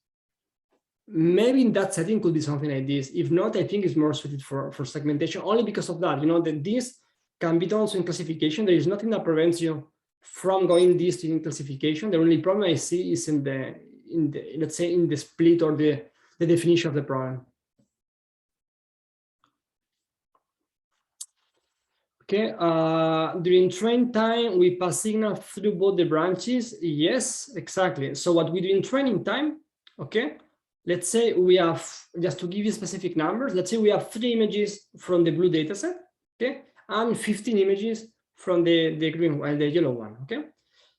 Maybe in that setting could be something like this. If not, I think it's more suited for segmentation only because of that. You know, that this can be done also in classification. There is nothing that prevents you from going this to in classification. The only problem I see is in the let's say in the split or the definition of the problem. Okay, during train time, we pass signal through both the branches. Yes, exactly. So what we do in training time, okay, let's say we have, just to give you specific numbers, let's say we have 3 images from the blue dataset, okay, and 15 images from the green one, the yellow one, okay?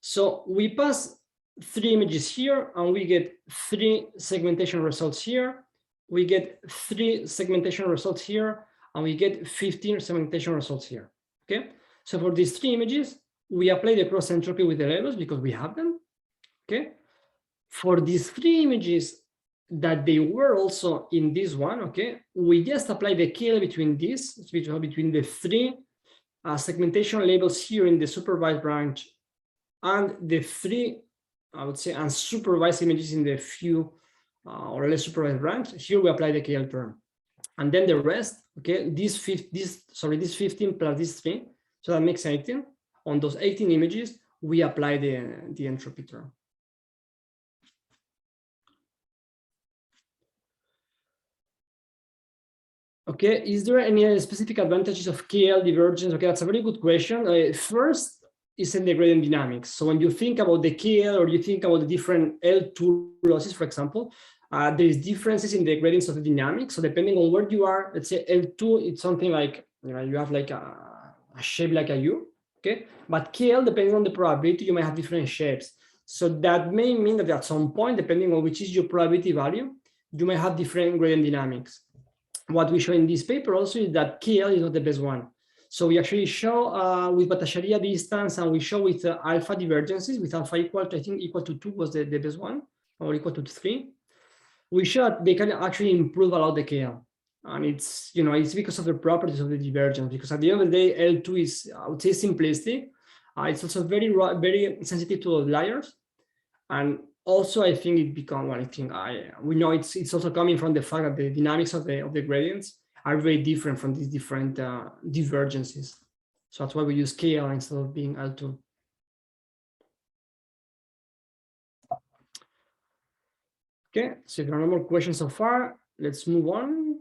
So we pass 3 images here and we get 3 segmentation results here. We get 3 segmentation results here and we get 15 segmentation results here. Okay, so for these 3 images, we apply the cross entropy with the labels because we have them. Okay, for these 3 images that they were also in this one, okay, we just apply the KL between this, between the 3 segmentation labels here in the supervised branch and the 3, I would say, unsupervised images in the few or less supervised branch. Here we apply the KL term. And then the rest, okay, this 15 plus this 3, so that makes 18. On those 18 images, we apply the entropy term. Okay, is there any specific advantages of KL divergence? Okay, that's a very good question. First is in the gradient dynamics. So when you think about the KL or you think about the different L2 losses, for example, there is differences in the gradients of the dynamics. So depending on where you are, let's say L2, it's something like, you know, you have like a shape like a U, okay? But KL, depending on the probability, you might have different shapes. So that may mean that at some point, depending on which is your probability value, you may have different gradient dynamics. What we show in this paper also is that KL is not the best one. So we actually show with Bhattacharya distance and we show with alpha divergences with alpha equal to, I think equal to 2 was the best one, or equal to 3. We show that they can actually improve a lot the KL. And it's, you know, it's because of the properties of the divergence, because at the end of the day, L2 is, I would say, simplistic. It's also very sensitive to outliers. And also, I think it become one thing. We know it's also coming from the fact that the dynamics of the gradients are very different from these different divergences. So that's why we use KL instead of being L2. Okay, so if there are no more questions so far, let's move on.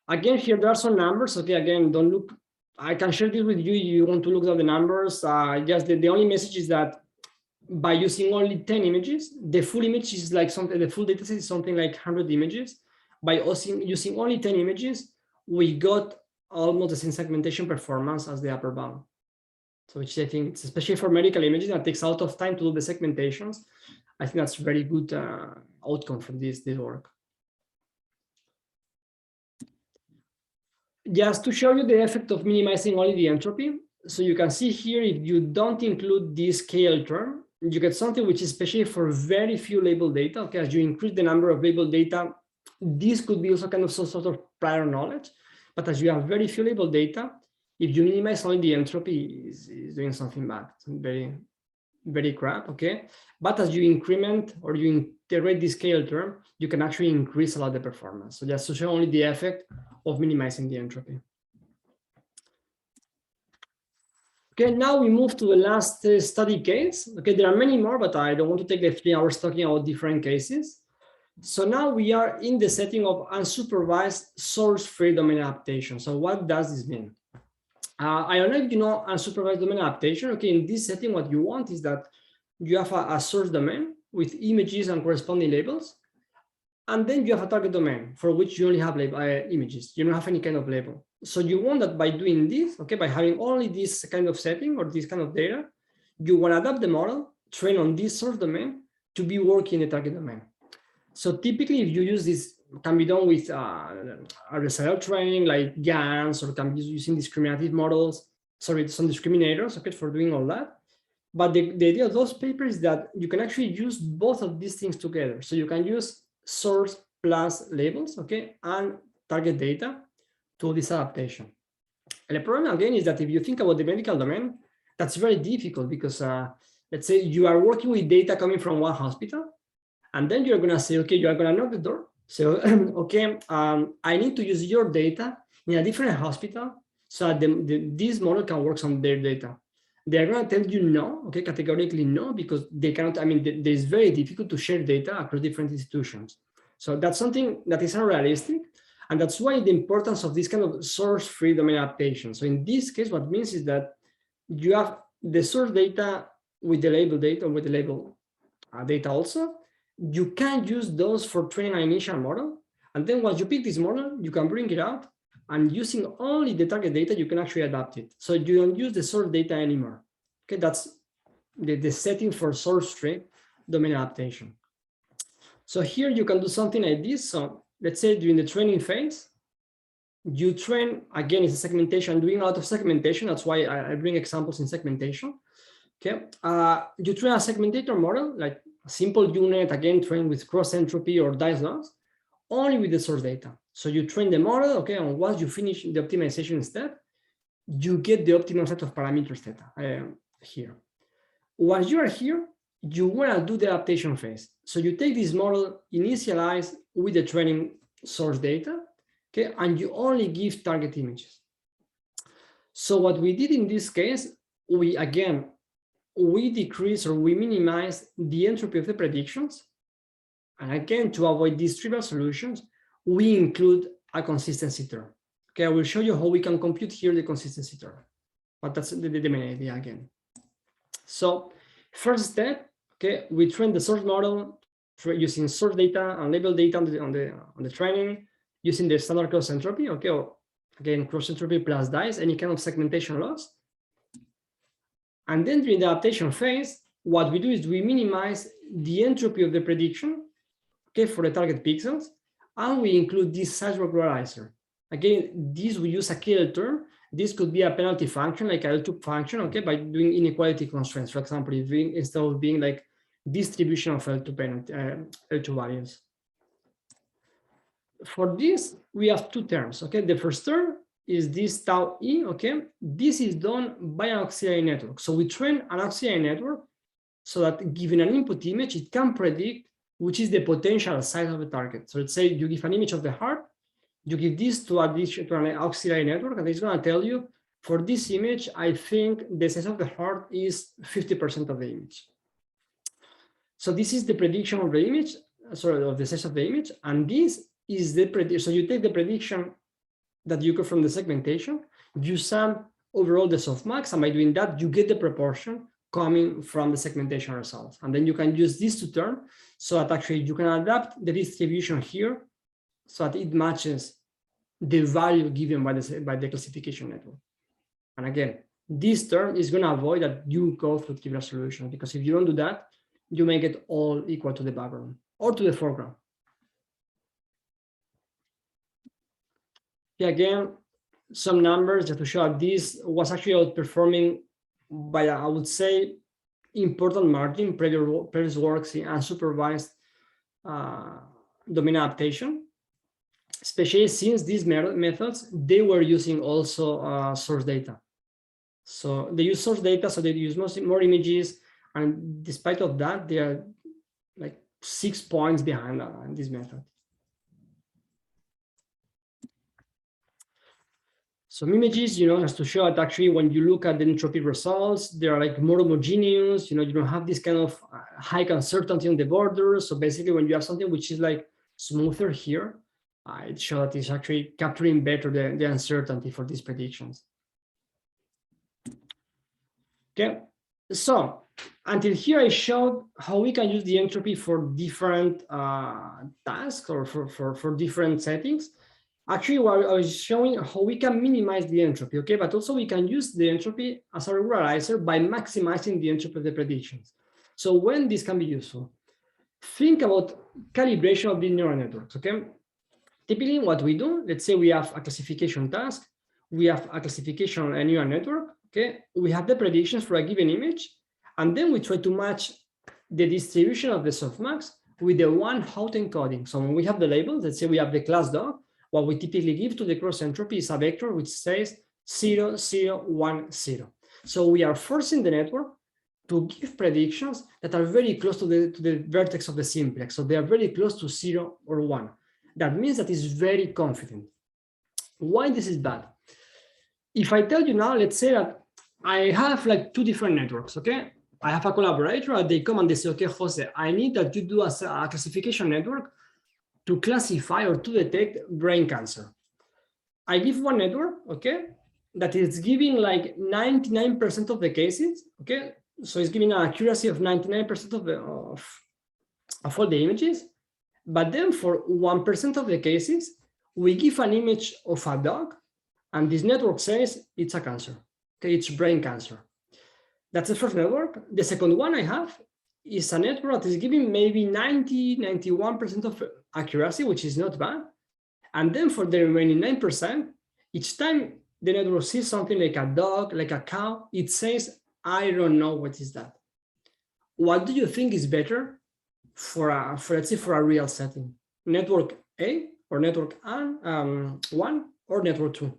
Again, here there are some numbers. Okay, again, don't look I can share this with you. You want to look at the numbers. Just the only message is that by using only 10 images, the full image is like something, the full dataset is something like 100 images. By using only 10 images, we got almost the same segmentation performance as the upper bound. So which I think, especially for medical images, that takes a lot of time to do the segmentations. I think that's very good outcome from this work. Just to show you the effect of minimizing only the entropy. So you can see here, if you don't include this scale term, you get something which is especially for very few labeled data. Okay, as you increase the number of labeled data, this could be also kind of some sort of prior knowledge. But as you have very few labeled data, if you minimize only the entropy, is doing something bad. Very, very crap. Okay, but as you increment or you integrate the scale term, you can actually increase a lot the performance. So just to show only the effect of minimizing the entropy. Okay, now we move to the last study case. Okay, there are many more, but I don't want to take the 3 hours talking about different cases. So now we are in the setting of unsupervised source-free domain adaptation. So what does this mean? I don't know if you know unsupervised domain adaptation. Okay, in this setting, what you want is that you have a source domain with images and corresponding labels. And then you have a target domain for which you only have images. You don't have any kind of label. So you want that by doing this, okay, by having only this kind of setting or this kind of data, you want to adapt the model, train on this source domain to be working in the target domain. So typically, if you use this, can be done with RSL training like GANs, or can be using discriminative models, sorry, some discriminators, okay, for doing all that. But the idea of those papers is that you can actually use both of these things together. So you can use source plus labels, okay, and target data to this adaptation. And the problem again is that if you think about the medical domain, that's very difficult because let's say you are working with data coming from one hospital, and then you're gonna say, okay, you are gonna knock the door. So, okay, I need to use your data in a different hospital so that this model can work on their data. They're going to tell you no, okay, categorically no, because they cannot, I mean, it's very difficult to share data across different institutions. So that's something that is unrealistic. And that's why the importance of this kind of source-free domain adaptation. So in this case, what it means is that you have the source data with the label data, with the label data also. You can use those for training an initial model. And then once you pick this model, you can bring it out. And using only the target data, you can actually adapt it. So you don't use the source data anymore. Okay, that's the setting for source-free domain adaptation. So here you can do something like this. So let's say during the training phase, you train, again, it's a segmentation, doing a lot of segmentation. That's why I bring examples in segmentation. Okay, you train a segmentator model, like a simple unit, again, trained with cross entropy or dice loss, only with the source data. So you train the model, okay, and once you finish the optimization step, you get the optimal set of parameters data here. Once you are here, you want to do the adaptation phase. So you take this model, initialize with the training source data, okay, and you only give target images. So what we did in this case, we decrease or we minimize the entropy of the predictions. And again, to avoid these trivial solutions, we include a consistency term. Okay, I will show you how we can compute here the consistency term, but that's the main idea again. So first step, okay, we train the source model using source data and label data on the training, using the standard cross entropy, okay, or again, cross entropy plus dice, any kind of segmentation loss. And then during the adaptation phase, what we do is we minimize the entropy of the prediction, okay, for the target pixels, and we include this size regularizer. Again, this we use a killer term. This could be a penalty function, like a L2 function, okay, by doing inequality constraints. For example, if we, instead of being like distribution of L2 penalty, L2 values. For this, we have two terms, okay. The first term is this tau e, okay. This is done by an auxiliary network. So we train an auxiliary network so that given an input image, it can predict which is the potential size of the target. So let's say you give an image of the heart, you give this to an auxiliary network, and it's going to tell you, for this image, I think the size of the heart is 50% of the image. So this is the prediction of the image, sorry, of the size of the image, and this is the prediction. So you take the prediction that you get from the segmentation, you sum overall the softmax, and by doing that, you get the proportion coming from the segmentation results. And then you can use these two terms so that actually you can adapt the distribution here so that it matches the value given by the classification network. And again, this term is going to avoid that you go through tubular solution, because if you don't do that, you make it all equal to the background or to the foreground. Here again, some numbers just to show that this was actually outperforming by, I would say, important margin previous works in unsupervised domain adaptation, especially since these methods, they were using also source data. So they use source data, so they use more images, and despite of that, they are like 6 points behind this method. Some images, just to show that actually when you look at the entropy results, they are like more homogeneous, you don't have this kind of high uncertainty on the borders. So basically when you have something which is like smoother here, it shows that it's actually capturing better the uncertainty for these predictions. Okay, so until here I showed how we can use the entropy for different tasks or for different settings. Actually, I was showing how we can minimize the entropy, okay? But also we can use the entropy as a regularizer by maximizing the entropy of the predictions. So when this can be useful? Think about calibration of the neural networks, okay? Typically what we do, let's say we have a classification task, we have a classification on a neural network, okay? We have the predictions for a given image, and then we try to match the distribution of the softmax with the one hot encoding. So when we have the label, let's say we have the class dog, what we typically give to the cross entropy is a vector which says 0, 0, 1, 0. So we are forcing the network to give predictions that are very close to the vertex of the simplex. So they are very close to 0 or 1. That means that it's very confident. Why this is bad? If I tell you now, let's say that I have like two different networks, okay? I have a collaborator and they come and they say, okay, Jose, I need that you do a classification network to classify or to detect brain cancer. I give one network, okay, that is giving like 99% of the cases, okay? So it's giving an accuracy of 99% of all the images. But then for 1% of the cases, we give an image of a dog, and this network says it's a cancer, okay, it's brain cancer. That's the first network. The second one I have is a network that is giving maybe 90, 91% of accuracy, which is not bad. And then for the remaining 9%, each time the network sees something like a dog, like a cow, it says, I don't know what is that. What do you think is better for let's say for a real setting? Network A or network 1 or network 2?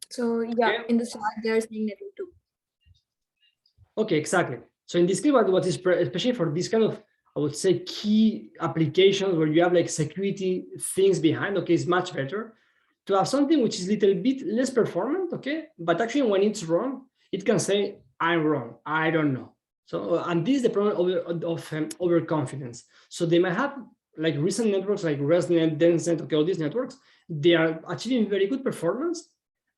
So yeah, in the slide they are saying network 2. Okay, exactly. So in this case, what is especially for this kind of, I would say, key applications where you have like security things behind, okay, it's much better to have something which is a little bit less performant, okay, but actually when it's wrong, it can say, I'm wrong, I don't know. So, and this is the problem of overconfidence. So they might have like recent networks like ResNet, DenseNet, okay, all these networks, they are achieving very good performance,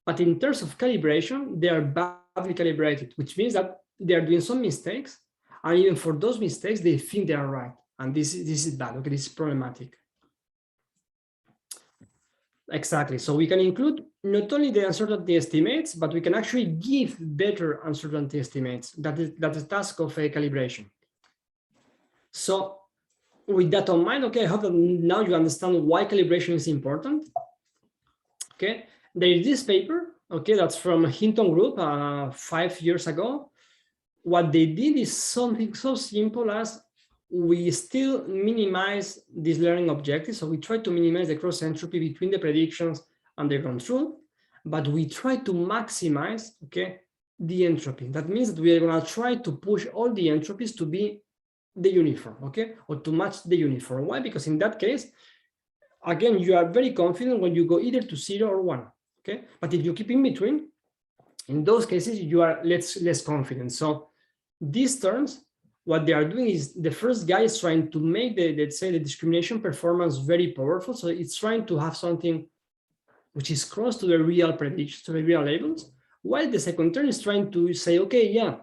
but in terms of calibration, they are badly calibrated, which means that they are doing some mistakes, and even for those mistakes, they think they are right. And this is bad, okay, this is problematic. Exactly, so we can include not only the uncertainty estimates, but we can actually give better uncertainty estimates. That is the task of a calibration. So with that on mind, okay, I hope that now you understand why calibration is important. Okay, there is this paper, okay, that's from Hinton Group 5 years ago. What they did is something so simple as we still minimize these learning objectives. So we try to minimize the cross entropy between the predictions and the ground truth, but we try to maximize, okay, the entropy. That means that we are going to try to push all the entropies to be the uniform, okay, or to match the uniform. Why? Because in that case, again, you are very confident when you go either to 0 or 1, okay? But if you keep in between, in those cases, you are less confident. So these terms what they are doing is the first guy is trying to make let's say the discrimination performance very powerful. So it's trying to have something which is close to the real predictions, to the real labels, while the second turn is trying to say, okay, yeah,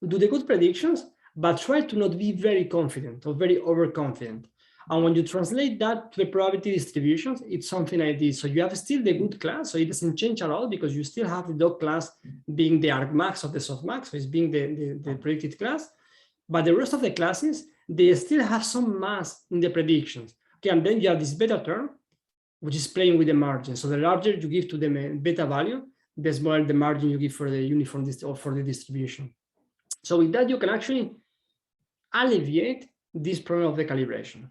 do the good predictions, but try to not be very confident or very overconfident. And when you translate that to the probability distributions, it's something like this. So you have still the good class, so it doesn't change at all because you still have the dog class being the argmax of the softmax, so it's being the predicted class. But the rest of the classes, they still have some mass in the predictions. Okay, and then you have this beta term, which is playing with the margin. So the larger you give to the beta value, the smaller the margin you give for the uniform or for the distribution. So with that, you can actually alleviate this problem of the calibration.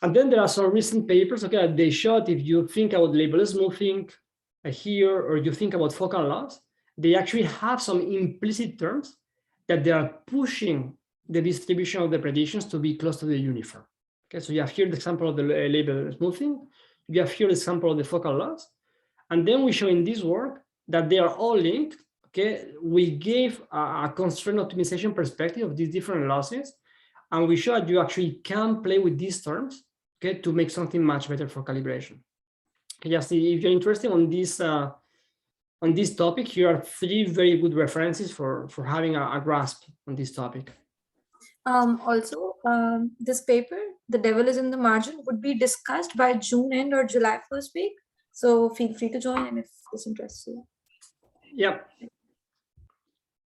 And then there are some recent papers, okay, they showed if you think about label smoothing here, or you think about focal loss, they actually have some implicit terms that they are pushing the distribution of the predictions to be close to the uniform. Okay, so you have here the example of the label smoothing, you have here the example of the focal loss, and then we show in this work that they are all linked. Okay, we gave a constraint optimization perspective of these different losses, and we show that you actually can play with these terms, okay, to make something much better for calibration. Okay, just if you're interested on this topic, here are 3 very good references for having a grasp on this topic. Also, this paper, The Devil is in the Margin, would be discussed by June end or July first week. So feel free to join in if this interests you. Yeah.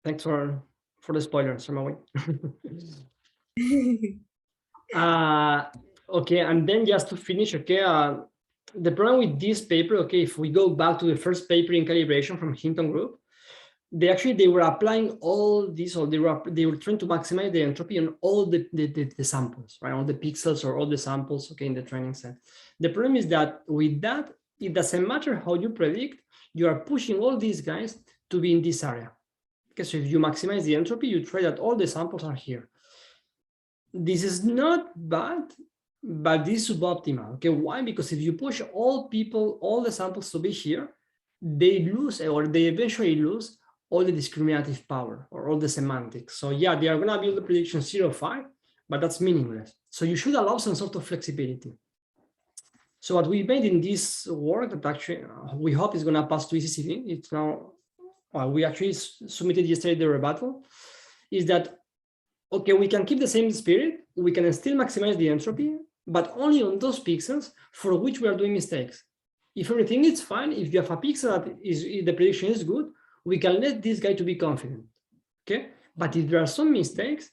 Thanks for the spoilers, Samawi. Okay, and then just to finish, okay, the problem with this paper, okay, if we go back to the first paper in calibration from Hinton Group, they were applying all this, or they were trying to maximize the entropy on all the samples, right? All the pixels or all the samples, okay, in the training set. The problem is that with that, it doesn't matter how you predict, you are pushing all these guys to be in this area. Okay, so if you maximize the entropy, you try that all the samples are here. This is not bad, but this is suboptimal. Okay, why? Because if you push all the samples to be here, they lose, or they eventually lose all the discriminative power or all the semantics. So yeah, they are going to build the prediction 0.5, but that's meaningless. So you should allow some sort of flexibility. So what we made in this work that actually we hope is going to pass to ECCV, it's now, we actually submitted yesterday the rebuttal, is that, okay, we can keep the same spirit, we can still maximize the entropy, but only on those pixels for which we are doing mistakes. If everything is fine, if you have a pixel that the prediction is good, we can let this guy to be confident, okay? But if there are some mistakes,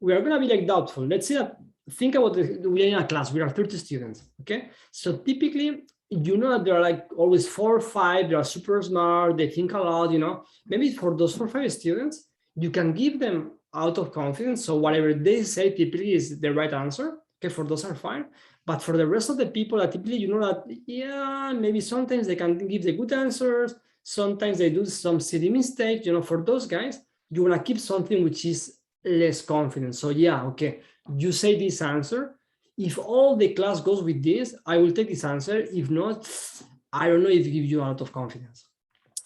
we are gonna be like doubtful. Let's say that, think about we are in a class, we are 30 students, okay? So typically, you know that there are like always 4 or 5, they are super smart, they think a lot, you know? Maybe for those 4 or 5 students, you can give them out of confidence, so whatever they say typically is the right answer, okay, for those are fine. But for the rest of the people that typically, you know that, yeah, maybe sometimes they can give the good answers, sometimes they do some silly mistakes, you know, for those guys, you want to keep something which is less confident. So yeah, okay, you say this answer. If all the class goes with this, I will take this answer. If not, I don't know if it gives you a lot of confidence.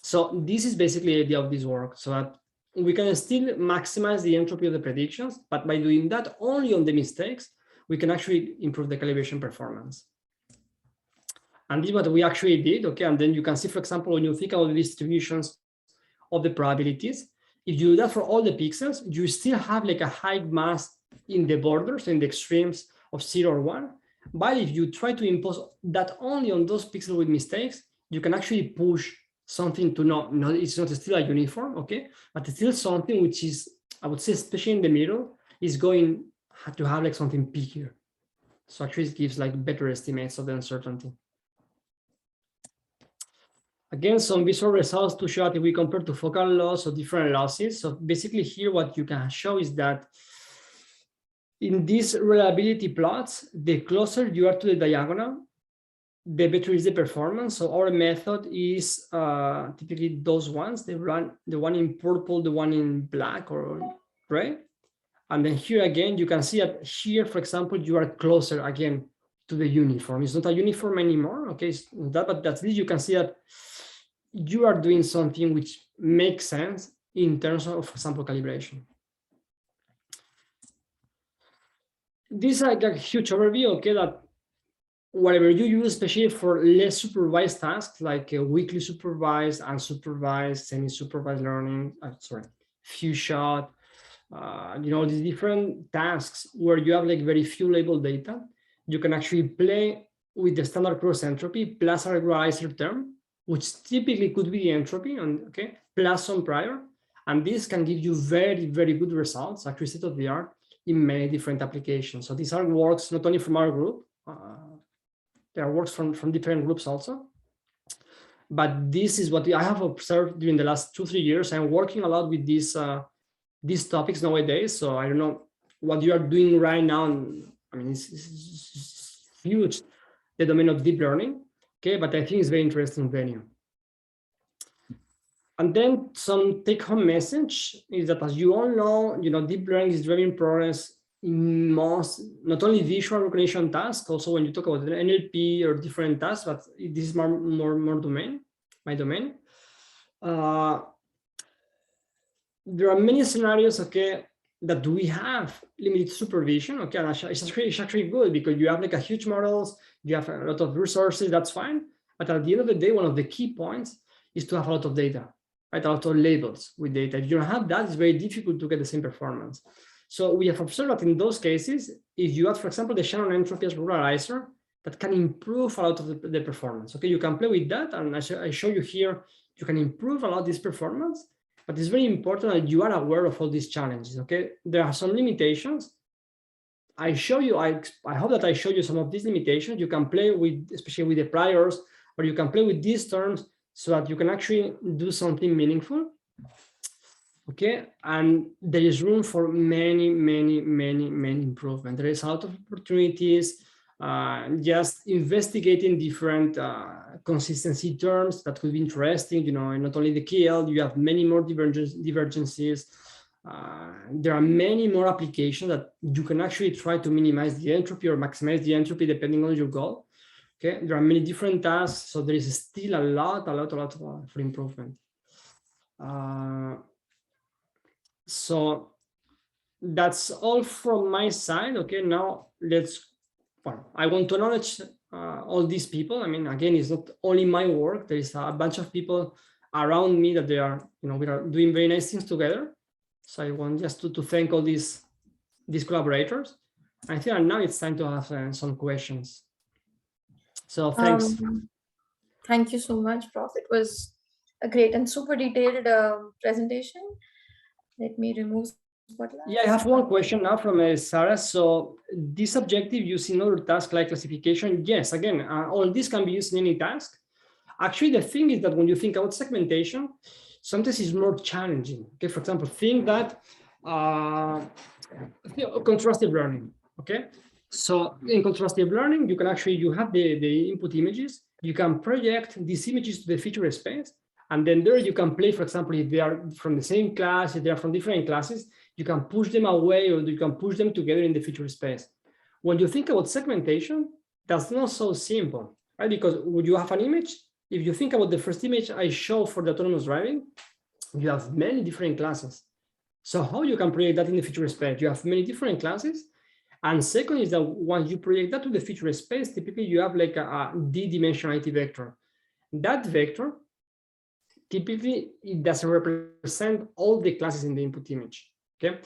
So this is basically the idea of this work, so that we can still maximize the entropy of the predictions, but by doing that only on the mistakes, we can actually improve the calibration performance. And this is what we actually did, okay? And then you can see, for example, when you think about the distributions of the probabilities, if you do that for all the pixels, you still have like a high mass in the borders, in the extremes of 0 or 1. But if you try to impose that only on those pixels with mistakes, you can actually push something to it's not still a uniform, okay? But it's still something which is, I would say, especially in the middle, is going to have like something peakier. So actually it gives like better estimates of the uncertainty. Again, some visual results to show that if we compare to focal loss or different losses. So basically here, what you can show is that in these reliability plots, the closer you are to the diagonal, the better is the performance. So our method is typically those ones, the one in purple, the one in black or gray. And then here again, you can see that here, for example, you are closer again to the uniform. It's not a uniform anymore, okay? But at least you can see that you are doing something which makes sense in terms of sample calibration. This is like a huge overview, okay, that whatever you use, especially for less supervised tasks, like weakly supervised, unsupervised, semi-supervised learning, few shot, these different tasks where you have like very few labeled data, you can actually play with the standard cross entropy plus a regularizer term, which typically could be the entropy, and okay, plus some prior, and this can give you very, very good results, actually state of the art, in many different applications. So these are works not only from our group, there are works from different groups also. But this is what I have observed during the last 2-3 years. I'm working a lot with these topics nowadays. So I don't know what you are doing right now. I mean, it's huge, the domain of deep learning. Okay, but I think it's very interesting venue. And then some take-home message is that, as you all know, deep learning is very in progress in most, not only visual recognition tasks, also when you talk about NLP or different tasks, but this is more my domain. There are many scenarios, okay, that we have limited supervision, okay, and it's actually good because you have like a huge models, you have a lot of resources, that's fine. But at the end of the day, one of the key points is to have a lot of data, right? A lot of labels with data. If you don't have that, it's very difficult to get the same performance. So we have observed that in those cases, if you add, for example, the Shannon Entropy as regularizer, that can improve a lot of the performance. Okay, you can play with that, and I show you here, you can improve a lot of this performance, but it's very important that you are aware of all these challenges. Okay, there are some limitations. I show you, I hope that I show you some of these limitations. You can play with, especially with the priors, or you can play with these terms so that you can actually do something meaningful. Okay, and there is room for many improvement. There is a lot of opportunities. Just investigating different consistency terms that could be interesting. And not only the KL, you have many more divergences. There are many more applications that you can actually try to minimize the entropy or maximize the entropy depending on your goal. Okay, there are many different tasks, so there is still a lot for improvement. So that's all from my side. Okay, now I want to acknowledge all these people. I mean, again, it's not only my work. There is a bunch of people around me that they are, we are doing very nice things together. So I want just to thank all these collaborators. I think now it's time to have some questions. So thanks. Thank you so much, Prof. It was a great and super detailed presentation. Let me remove spotlight. Yeah, I have one question now from Sarah. So this objective used in other tasks like classification, yes, again, all this can be used in any task. Actually, the thing is that when you think about segmentation, sometimes it's more challenging. Okay, for example, think that contrastive learning. Okay, so in contrastive learning, you can actually, you have the input images, you can project these images to the feature space, and then there you can play, for example, if they are from the same class, if they are from different classes, you can push them away or you can push them together in the feature space. When you think about segmentation, that's not so simple, right? Because when you have an image, if you think about the first image I show for the autonomous driving, you have many different classes. So how you can project that in the feature space? You have many different classes. And second is that once you project that to the feature space, typically you have like a d-dimensionality vector. That vector, typically it doesn't represent all the classes in the input image. Okay.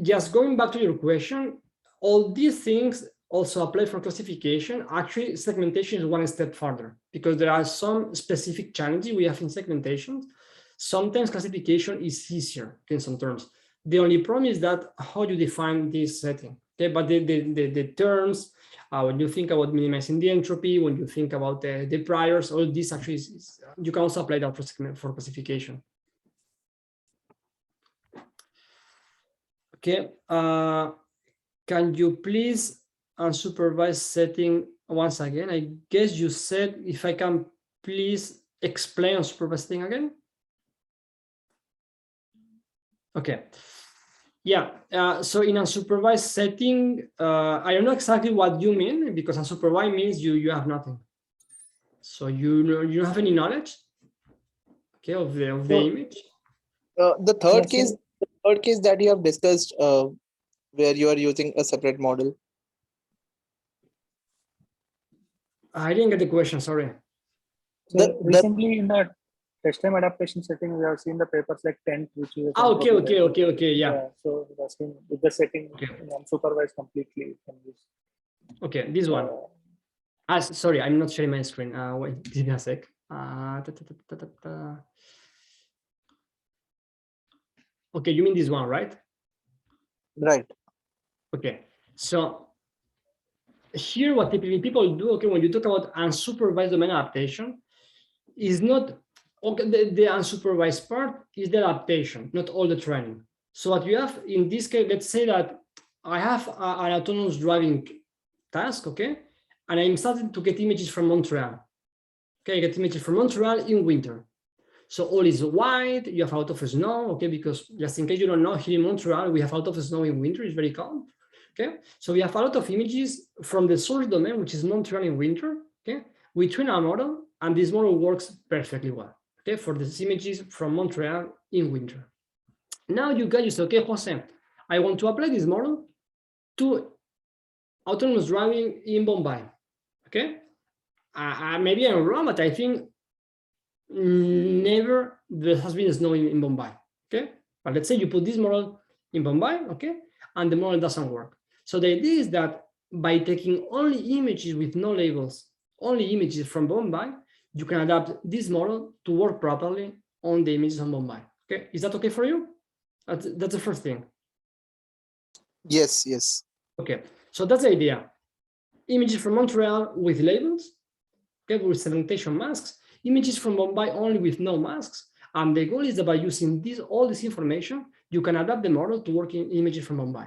Just going back to your question, all these things also apply for classification. Actually, segmentation is one step further because there are some specific challenges we have in segmentation. Sometimes classification is easier in some terms. The only problem is that how you define this setting. Okay, but the terms, when you think about minimizing the entropy, when you think about the priors, all this actually is you can also apply that for classification. Okay, can you please unsupervised setting once again? I guess you said if I can please explain unsupervised setting again. Okay. Yeah, so in unsupervised setting, I don't know exactly what you mean because unsupervised means you have nothing. So you don't have any knowledge, okay, of the image. The third Yeah, case, the third case that you have discussed, where you are using a separate model. I didn't get the question, sorry. So recently in the test time adaptation setting, we have seen the papers like 10, which is Okay, yeah. So that's been with the setting Okay. unsupervised completely. You can use, Okay, this one. Sorry, I'm not sharing my screen. Wait, give me a sec. Okay, you mean this one, right? Right. Okay, so here what typically people do, okay, when you talk about unsupervised domain adaptation, is not, okay, the unsupervised part is the adaptation, not all the training. So what you have in this case, let's say that I have an autonomous driving task, okay, and I'm starting to get images from Montreal. Okay, I get images from Montreal in winter. So all is white, you have a lot of snow, okay, because just in case you don't know, here in Montreal, we have a lot of snow in winter, it's very cold, okay? So we have a lot of images from the source domain, which is Montreal in winter, okay? We train our model, and this model works perfectly well, okay, for these images from Montreal in winter. Now you guys say, okay, Jose, I want to apply this model to autonomous driving in Bombay, okay? Maybe I'm wrong, but I think never there has been snow in Bombay, okay? But let's say you put this model in Bombay, okay, and the model doesn't work. So the idea is that by taking only images with no labels, only images from Bombay, you can adapt this model to work properly on the images on Bombay, okay? Is that okay for you? That's the first thing. Yes, yes. Okay, so that's the idea. Images from Montreal with labels, okay, with segmentation masks, images from Bombay only with no masks. And the goal is that by using all this information, you can adapt the model to work in images from Bombay.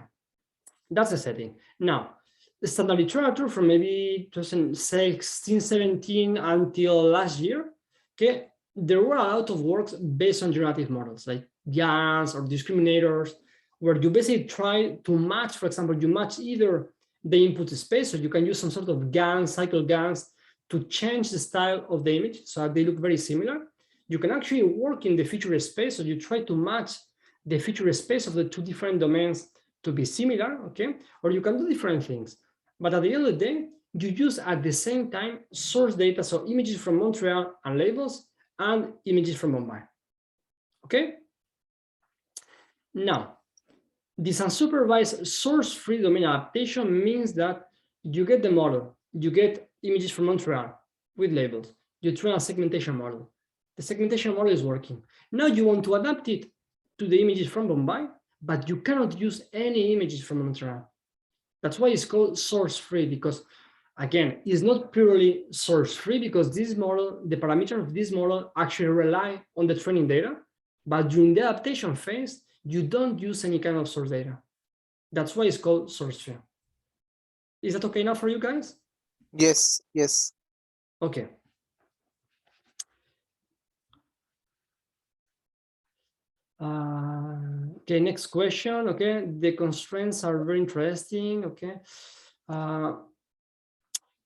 That's the setting. Now, the standard literature from maybe 2016, 17 until last year, okay, there were a lot of works based on generative models like GANs or discriminators, where you basically try to match, for example, you match either the input space, so you can use some sort of GANs, cycle GANs, to change the style of the image so that they look very similar. You can actually work in the feature space, so you try to match the feature space of the two different domains to be similar, okay? Or you can do different things. But at the end of the day, you use at the same time source data, so images from Montreal and labels, and images from Mumbai, okay? Now, this unsupervised source-free domain adaptation means that you get the model, you get images from Montreal with labels, you train a segmentation model. The segmentation model is working. Now you want to adapt it to the images from Bombay, but you cannot use any images from Montreal. That's why it's called source-free, because again, it's not purely source-free, because this model, the parameters of this model actually rely on the training data, but during the adaptation phase, you don't use any kind of source data. That's why it's called source-free. Is that okay now for you guys? Yes, yes. Okay. Okay, next question. Okay, the constraints are very interesting. Okay.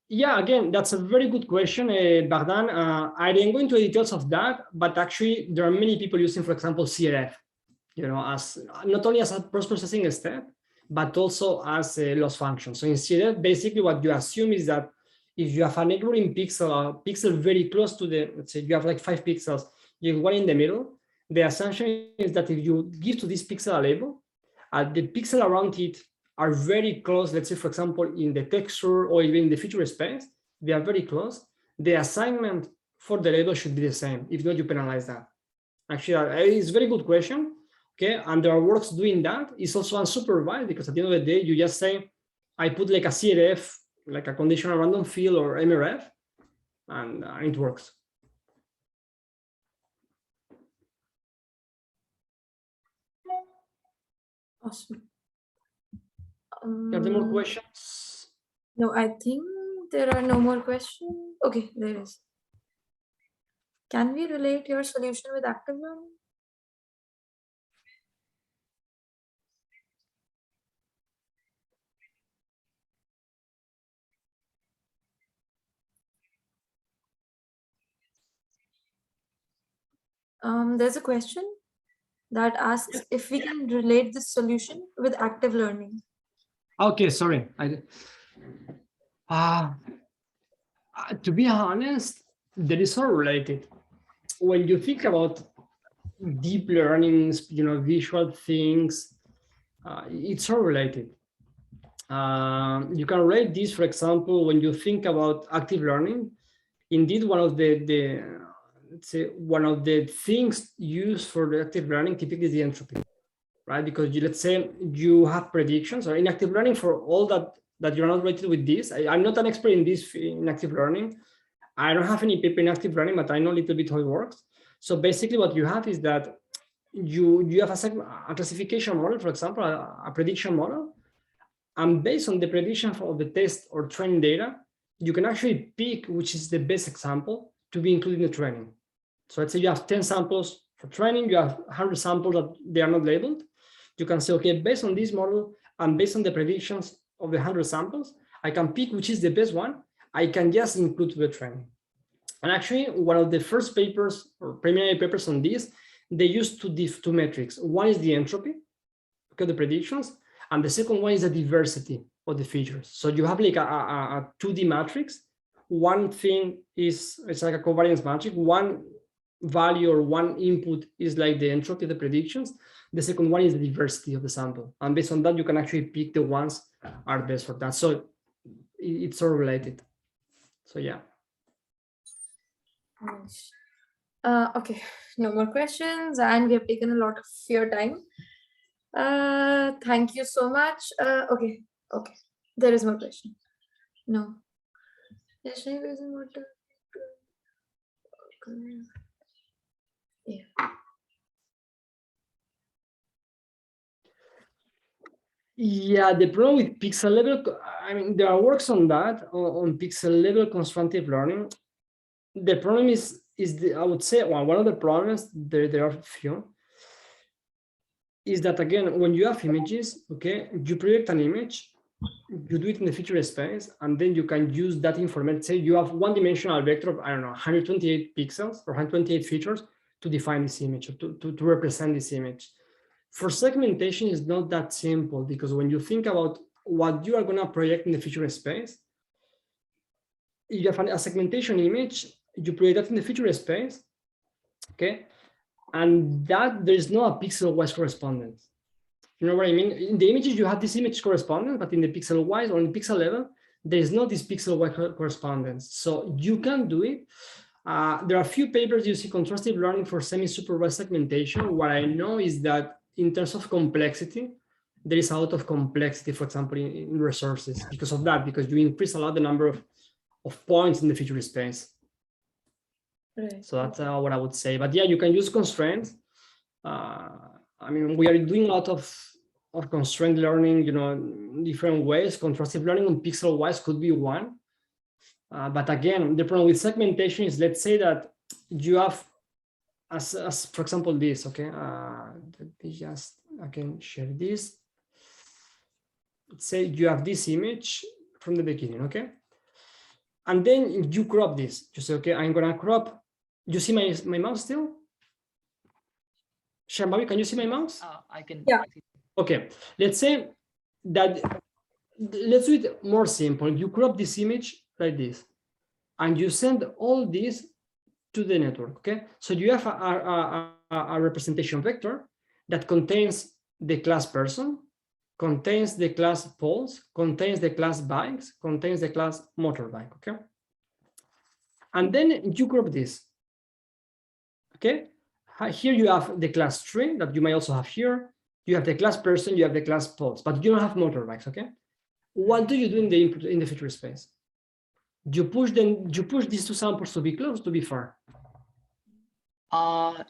Yeah, again, that's a very good question, Bardan. I didn't go into the details of that, but actually there are many people using, for example, CRF, you know, as not only as a post-processing step, but also as a loss function. So in CRF, basically what you assume is that if you have a neighboring pixel, a pixel very close to the, let's say you have like 5 pixels, you have one in the middle, the assumption is that if you give to this pixel a label, the pixel around it are very close. Let's say, for example, in the texture or even in the feature space, they are very close. The assignment for the label should be the same. If not, you penalize that. Actually, it's a very good question. Okay, and there are works doing that. It's also unsupervised, because at the end of the day, you just say, I put like a CRF, like a conditional random field or MRF, and it works. Awesome. Are there more questions? No, I think there are no more questions. Okay, there is. Can we relate your solution with active learning? There's a question. that asks if we can relate this solution with active learning. Okay, sorry. To be honest, that is all related. When you think about deep learnings, visual things, it's all related. You can relate this, for example, when you think about active learning. Indeed, one of the things used for the active learning typically is the entropy, right? Because let's say you have predictions, or in active learning, for all that you're not related with this. I'm not an expert in this in active learning. I don't have any paper in active learning, but I know a little bit how it works. So basically what you have is that you have a classification model, for example, a prediction model. And based on the prediction of the test or training data, you can actually pick which is the best example to be included in the training. So let's say you have 10 samples for training, you have 100 samples that they are not labeled. You can say, okay, based on this model and based on the predictions of the 100 samples, I can pick which is the best one. I can just include to the training. And actually, one of the first papers or preliminary papers on this, they used two metrics. One is the entropy, okay, the predictions, and the second one is the diversity of the features. So you have like a 2D matrix. One thing is, it's like a covariance matrix. One value or one input is like the entropy, the predictions. The second one is the diversity of the sample. And based on that, you can actually pick the ones that are best for that. So it's all related. So yeah. Okay, no more questions, and we have taken a lot of your time. Thank you so much. Okay, there is more question. No. Yeah. Yeah, the problem with pixel level, I mean, there are works on that, on pixel level constructive learning. The problem is I would say, well, one of the problems, there are a few, is that again, when you have images, okay, you project an image, you do it in the feature space, and then you can use that information. Say you have one-dimensional vector of, I don't know, 128 pixels or 128 features to define this image, or to represent this image. For segmentation, it's not that simple, because when you think about what you are going to project in the feature space, you have a segmentation image, you project that in the feature space, okay, and that there's no a pixel-wise correspondence. You know what I mean? In the images, you have this image correspondence, but in the pixel-wise or in the pixel level, there is not this pixel-wise correspondence. So you can do it. There are a few papers using contrastive learning for semi-supervised segmentation. What I know is that in terms of complexity, there is a lot of complexity, for example, in resources because of that, because you increase a lot the number of points in the feature space. Right. So that's what I would say. But yeah, you can use constraints. I mean, we are doing a lot of constraint learning, you know, in different ways. Contrastive learning on pixel-wise could be one. But again, the problem with segmentation is, let's say that you have, as for example, this, okay? Let me just, again, share this. Let's say you have this image from the beginning, okay? And then you crop this. You say, okay, I'm gonna crop. You see my mouse still? Shambavi, can you see my mouse? I can. Yeah. Okay, let's say that, let's do it more simple. You crop this image like this, and you send all this to the network, okay? So you have a representation vector that contains the class person, contains the class poles, contains the class bikes, contains the class motorbike, okay? And then you crop this, okay? Here you have the class tree that you may also have here. You have the class person, you have the class poles, but you don't have motorbikes, okay? What do you do in the input, in the feature space? You push these two samples to be close, to be far.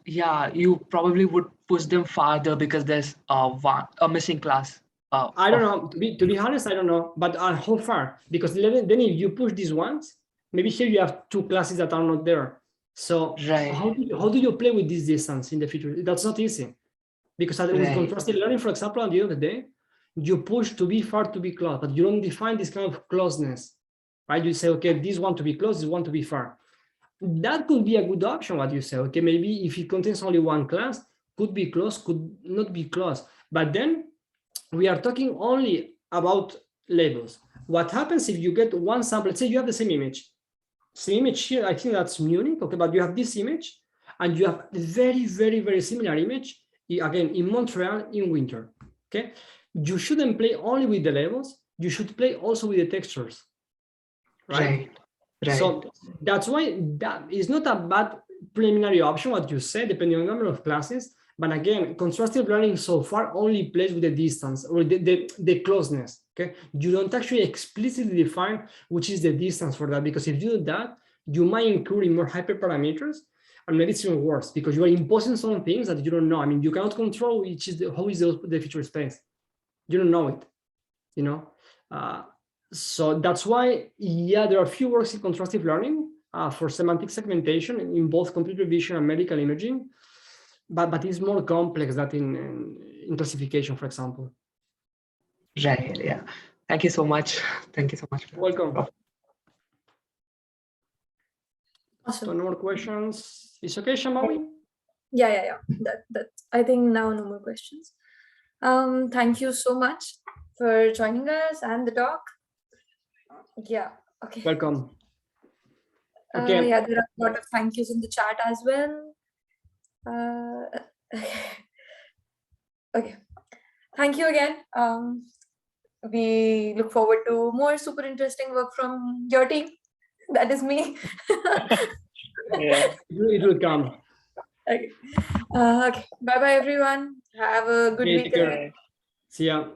Yeah, you probably would push them farther because there's a missing class. I don't know, to be honest, I don't know, but how far? Because then if you push these ones, maybe here you have two classes that are not there. So right. How do you play with this distance in the future? That's not easy. Because with contrastive learning, for example, at the end of the day, you push to be far, to be close, but you don't define this kind of closeness, right? You say, okay, this one to be close, this one to be far. That could be a good option, what you say. Okay, maybe if it contains only one class, could be close, could not be close. But then we are talking only about labels. What happens if you get one sample? Let's say you have the same image. Same image here, I think that's Munich, okay, but you have this image and you have a very, very, very similar image, again, in Montreal in winter, okay? You shouldn't play only with the labels, you should play also with the textures, right? Right. So that's why that is not a bad preliminary option, what you said, depending on the number of classes. But again, constructive learning so far only plays with the distance or the closeness, okay? You don't actually explicitly define which is the distance for that, because if you do that, you might include in more hyperparameters, and maybe it's even worse because you are imposing some things that you don't know. I mean, you cannot control which is how is the feature space. You don't know it, you know? So that's why, yeah, there are a few works in constructive learning for semantic segmentation in both computer vision and medical imaging, but it's more complex than in classification, for example. Right. Yeah. Thank you so much. Thank you so much. Welcome. Awesome. So no more questions. It's okay, Shamawi? Yeah. That I think now no more questions. Thank you so much for joining us and the talk. Yeah. Okay. Welcome. Okay. Yeah, there are a lot of thank yous in the chat as well. Okay. Thank you again. We look forward to more super interesting work from your team. That is me. Yeah. It will come. Okay. Okay. Bye-bye, everyone. Have a good Okay, week. take care. See ya.